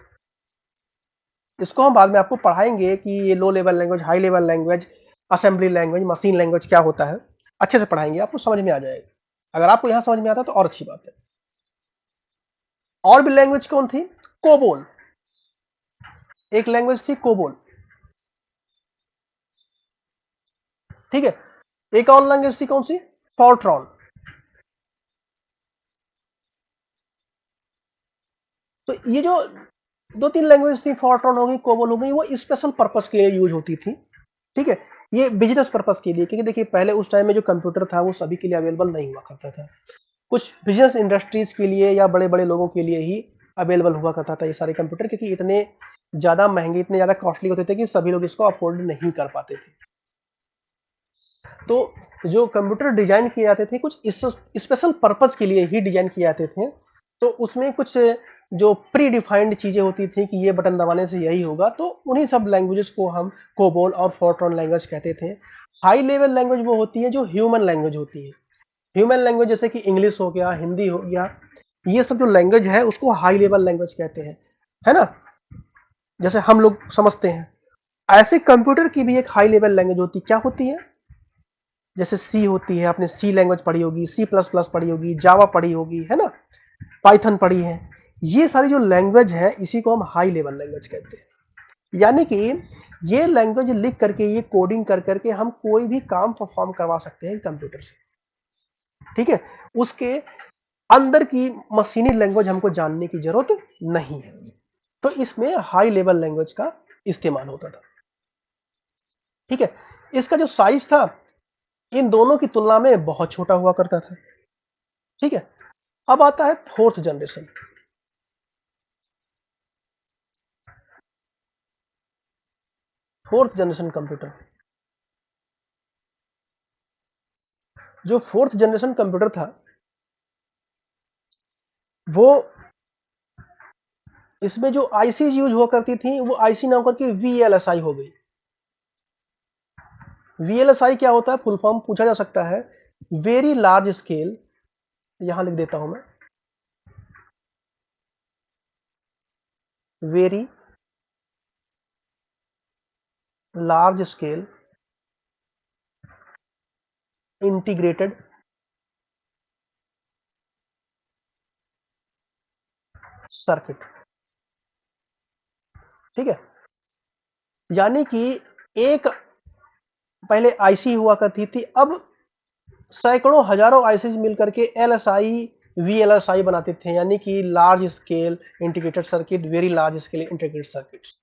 इसको हम बाद में आपको पढ़ाएंगे कि ये low level language, high level language, assembly language, machine language क्या होता है, अच्छे से पढ़ाएंगे, आपको समझ में आ जाएगा। अगर आपको यहां समझ में आता है तो और अच्छी बात है। और भी लैंग्वेज कौन थी, कोबोल, एक लैंग्वेज थी कोबोल, ठीक है। एक और लैंग्वेज थी कौन सी, फॉर्ट्रॉन। तो ये जो दो तीन लैंग्वेज थी, फॉर्ट्रॉन हो गई, कोबोल हो गई, वो स्पेशल पर्पस के लिए यूज होती थी, ठीक है। ये बिजनेस पर्पस के लिए, क्योंकि देखिए पहले उस टाइम में जो कंप्यूटर था वो सभी के लिए अवेलेबल नहीं हुआ करता था, कुछ बिजनेस इंडस्ट्रीज के लिए या बड़े बड़े लोगों के लिए ही अवेलेबल हुआ करता था ये सारे कंप्यूटर, क्योंकि इतने ज्यादा महंगे, इतने ज्यादा कॉस्टली होते थे कि सभी लोग इसको अफोर्ड नहीं कर पाते थे। तो जो कंप्यूटर डिजाइन किए जाते थे कुछ स्पेशल पर्पस के लिए ही डिजाइन किए जाते थे। तो उसमें कुछ जो प्री डिफाइंड चीज़ें होती थी कि ये बटन दबाने से यही होगा, तो उन्हीं सब लैंग्वेजेस को हम कोबोल और फोर्ट्रॉन लैंग्वेज कहते थे। हाई लेवल लैंग्वेज वो होती है जो ह्यूमन लैंग्वेज होती है। ह्यूमन लैंग्वेज जैसे कि इंग्लिश हो गया, हिंदी हो गया, ये सब जो लैंग्वेज है उसको हाई लेवल लैंग्वेज कहते हैं, है ना, जैसे हम लोग समझते हैं। ऐसे कंप्यूटर की भी एक हाई लेवल लैंग्वेज होती है। क्या होती है? जैसे सी होती है, आपने सी लैंग्वेज पढ़ी होगी, सी प्लस प्लस पढ़ी होगी, जावा पढ़ी होगी, है ना, पाइथन पढ़ी है। ये सारी जो लैंग्वेज है इसी को हम हाई लेवल लैंग्वेज कहते हैं। यानी कि ये लैंग्वेज लिख करके, ये कोडिंग कर करके हम कोई भी काम परफॉर्म करवा सकते हैं कंप्यूटर से, ठीक है। उसके अंदर की मशीनी लैंग्वेज हमको जानने की जरूरत नहीं है। तो इसमें हाई लेवल लैंग्वेज का इस्तेमाल होता था, ठीक है। इसका जो साइज था इन दोनों की तुलना में बहुत छोटा हुआ करता था, ठीक है। अब आता है fourth generation. Fourth generation computer, जो फोर्थ जनरेशन कंप्यूटर था वो, इसमें जो आईसी यूज हुआ करती थी वो आईसी ना होकर के वीएलएसआई हो गई। वीएलएसआई क्या होता है? फुल फॉर्म पूछा जा सकता है, वेरी लार्ज स्केल, यहां लिख देता हूं मैं, very large scale integrated circuit, ठीक है। यानी कि एक पहले आईसी हुआ करती थी, अब सैकड़ों हजारों आईसी मिलकर के एलएसआई वीएलएसआई बनाते थे, यानी कि large scale integrated circuit, very large scale integrated circuits.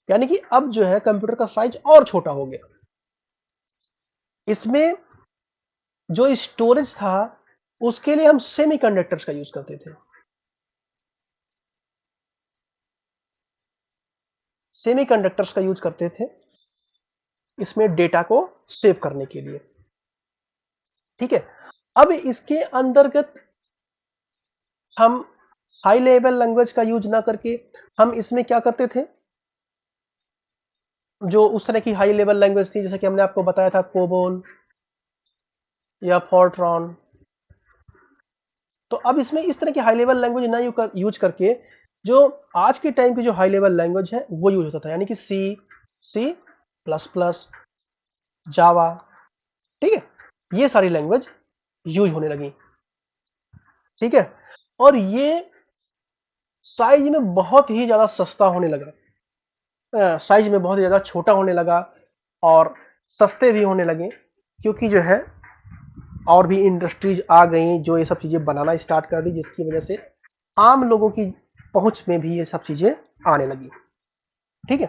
यानी कि अब जो है कंप्यूटर का साइज और छोटा हो गया। इसमें जो स्टोरेज था उसके लिए हम सेमीकंडक्टर्स का यूज करते थे। सेमीकंडक्टर्स का यूज करते थे इसमें डेटा को सेव करने के लिए, ठीक है। अब इसके अंतर्गत हम हाई लेवल लैंग्वेज का यूज ना करके हम इसमें क्या करते थे, जो उस तरह की हाई लेवल लैंग्वेज थी जैसे कि हमने आपको बताया था कोबोल या फोर्ट्रॉन, तो अब इसमें इस तरह की हाई लेवल लैंग्वेज ना यूज करके जो आज के टाइम की जो हाई लेवल लैंग्वेज है वो यूज होता था, यानी कि सी, सी प्लस प्लस, जावा, ठीक है। ये सारी लैंग्वेज यूज होने लगी, ठीक है। और ये साइज में बहुत ही ज्यादा सस्ता होने लगा, साइज में बहुत ज्यादा छोटा होने लगा और सस्ते भी होने लगे, क्योंकि जो है और भी इंडस्ट्रीज आ गई जो ये सब चीजें बनाना स्टार्ट कर दी, जिसकी वजह से आम लोगों की पहुंच में भी ये सब चीजें आने लगी, ठीक है।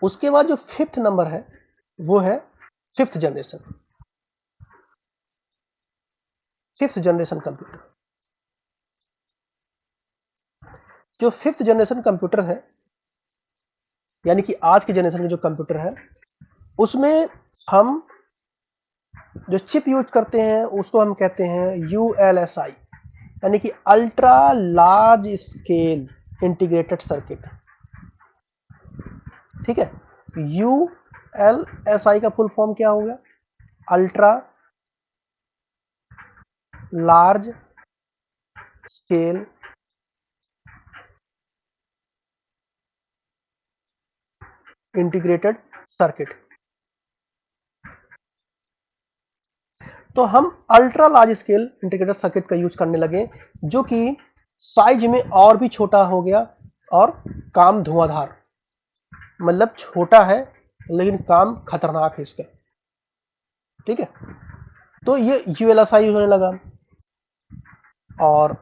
उसके बाद जो फिफ्थ नंबर है वो है fifth generation. Fifth generation computer, जो फिफ्थ जनरेशन कंप्यूटर है यानी कि आज की जनरेशन का जो कंप्यूटर है उसमें हम जो चिप यूज करते हैं उसको हम कहते हैं यूएलएसआई, यानी कि ultra large scale integrated circuit, ठीक है। यूएलएसआई का फुल फॉर्म क्या होगा? Ultra large scale integrated circuit. तो हम ultra large scale integrated circuit का यूज करने लगे, जो कि साइज में और भी छोटा हो गया और काम धुआंधार, मतलब छोटा है लेकिन काम खतरनाक है इसका, ठीक है। तो ये यूएलएसआई यूज होने लगा। और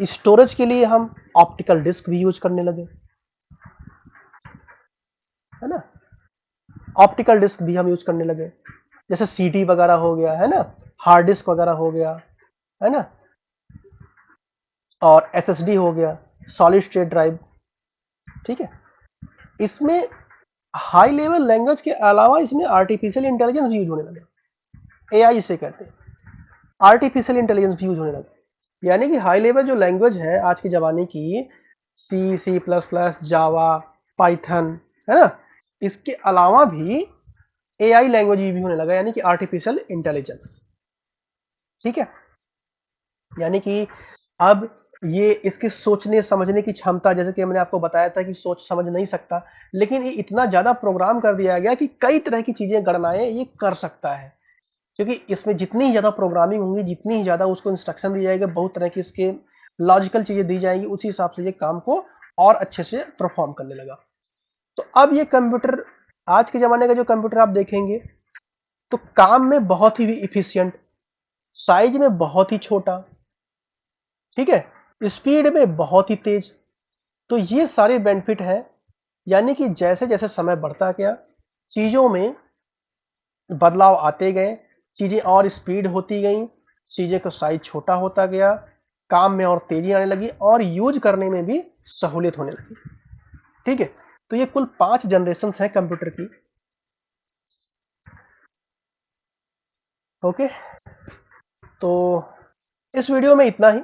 स्टोरेज के लिए हम ऑप्टिकल डिस्क भी यूज करने लगे, है ना, ऑप्टिकल डिस्क भी हम यूज करने लगे, जैसे सीडी वगैरह हो गया, है ना, हार्ड डिस्क वगैरह हो गया, है ना, और एसएसडी हो गया, सॉलिड स्टेट ड्राइव, ठीक है। इसमें हाई लेवल लैंग्वेज के अलावा इसमें आर्टिफिशियल इंटेलिजेंस भी यूज होने लगा, एआई इसे कहते हैं, आर्टिफिशियल इंटेलिजेंस भी यूज होने लगा। यानी कि हाई लेवल जो लैंग्वेज है आज के ज़माने की, सी, सी प्लस प्लस, जावा, पाइथन, है ना, इसके अलावा भी एआई लैंग्वेज भी होने लगा, यानी कि आर्टिफिशियल इंटेलिजेंस। ठीक है, यानी कि अब ये इसकी सोचने समझने की क्षमता, जैसे कि मैंने आपको बताया था कि सोच समझ नहीं सकता, लेकिन ये इतना ज़्यादा प्रोग्राम कर दिया गया कि कई तरह की चीज़ें, गणनाएं ये कर सकता है, क्योंकि इसमें जितनी ही ज़्यादा प्रोग्रामिंग होंगी, जितनी ही ज़्यादा उसको इंस्ट्रक्शन दी जाएगी, बहुत तरह की इसके लॉजिकल चीज़ें दी जाएंगी, उसी हिसाब से ये काम को और अच्छे से परफॉर्म करने लगा। तो अब ये कंप्यूटर, आज के ज़माने का जो कंप्यूटर आप देखेंगे तो काम में बहुत ही इफिशियंट, साइज में बहुत ही छोटा, ठीक है, स्पीड में बहुत ही तेज। तो ये सारे बेनिफिट है, यानी कि जैसे जैसे समय बढ़ता गया, चीज़ों में बदलाव आते गए, चीज़ें और स्पीड होती गई, चीज़ें का साइज छोटा होता गया, काम में और तेजी आने लगी और यूज करने में भी सहूलियत होने लगी। ठीक है, तो ये कुल 5 जनरेशन्स हैं कंप्यूटर की। ओके, तो इस वीडियो में इतना ही।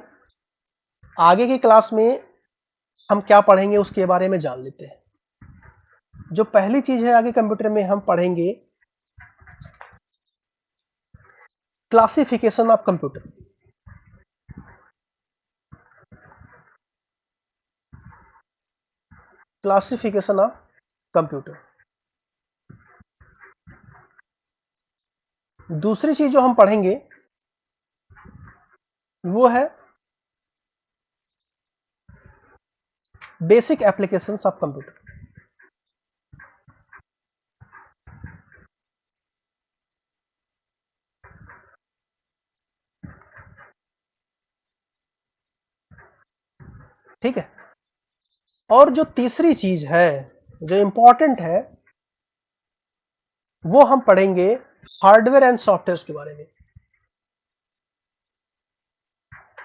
आगे की क्लास में हम क्या पढ़ेंगे उसके बारे में जान लेते हैं। जो पहली चीज है आगे कंप्यूटर में हम पढ़ेंगे, classification of computer. Classification of computer. दूसरी चीज जो हम पढ़ेंगे वो है बेसिक एप्लीकेशंस ऑफ कंप्यूटर। ठीक है, और जो तीसरी चीज है जो इंपॉर्टेंट है, वो हम पढ़ेंगे हार्डवेयर एंड सॉफ्टवेयर के बारे में।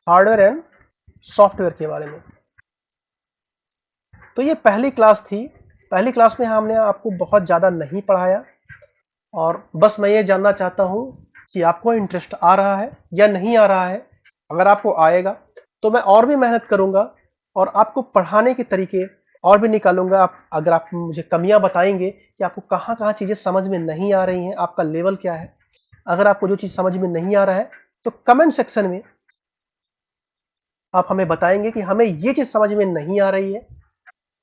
हार्डवेयर एंड सॉफ्टवेयर के बारे में। तो ये पहली क्लास थी। पहली क्लास में हमने आपको बहुत ज़्यादा नहीं पढ़ाया, और बस मैं ये जानना चाहता हूँ कि आपको इंटरेस्ट आ रहा है या नहीं आ रहा है। अगर आपको आएगा तो मैं और भी मेहनत करूँगा और आपको पढ़ाने के तरीके और भी निकालूंगा। अगर आप मुझे कमियां बताएंगे कि आपको कहाँ कहाँ चीज़ें समझ में नहीं आ रही हैं, आपका लेवल क्या है, अगर आपको जो चीज़ समझ में नहीं आ रहा है तो कमेंट सेक्शन में आप हमें बताएंगे कि हमें ये चीज़ समझ में नहीं आ रही है।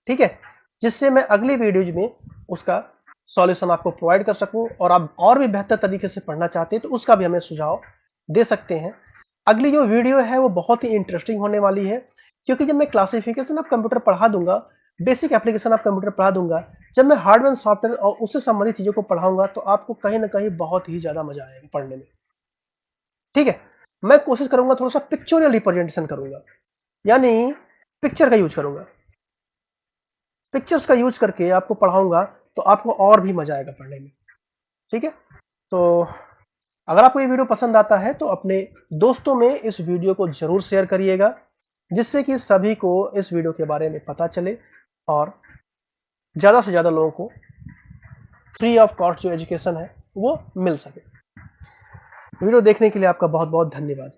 ठीक है, जिससे मैं अगली वीडियोज में उसका सॉल्यूशन आपको प्रोवाइड कर सकूं, और आप और भी बेहतर तरीके से पढ़ना चाहते हैं तो उसका भी हमें सुझाव दे सकते हैं। अगली जो वीडियो है वो बहुत ही इंटरेस्टिंग होने वाली है, क्योंकि जब मैं क्लासिफिकेशन ऑफ कंप्यूटर पढ़ा दूंगा, बेसिक एप्लीकेशन ऑफ कंप्यूटर पढ़ा दूंगा, जब मैं हार्डवेयर सॉफ्टवेयर और उससे संबंधित चीज़ों को पढ़ाऊंगा तो आपको कहीं ना कहीं बहुत ही ज़्यादा मजा आएगा पढ़ने में। ठीक है, मैं कोशिश करूंगा थोड़ा सा पिक्चोरियल रिप्रेजेंटेशन करूंगा, यानी पिक्चर का यूज करूंगा, पिक्चर्स का यूज करके आपको पढ़ाऊंगा तो आपको और भी मजा आएगा पढ़ने में। ठीक है, तो अगर आपको ये वीडियो पसंद आता है तो अपने दोस्तों में इस वीडियो को जरूर शेयर करिएगा, जिससे कि सभी को इस वीडियो के बारे में पता चले और ज़्यादा से ज़्यादा लोगों को फ्री ऑफ कॉस्ट जो एजुकेशन है वो मिल सके। वीडियो देखने के लिए आपका बहुत बहुत धन्यवाद।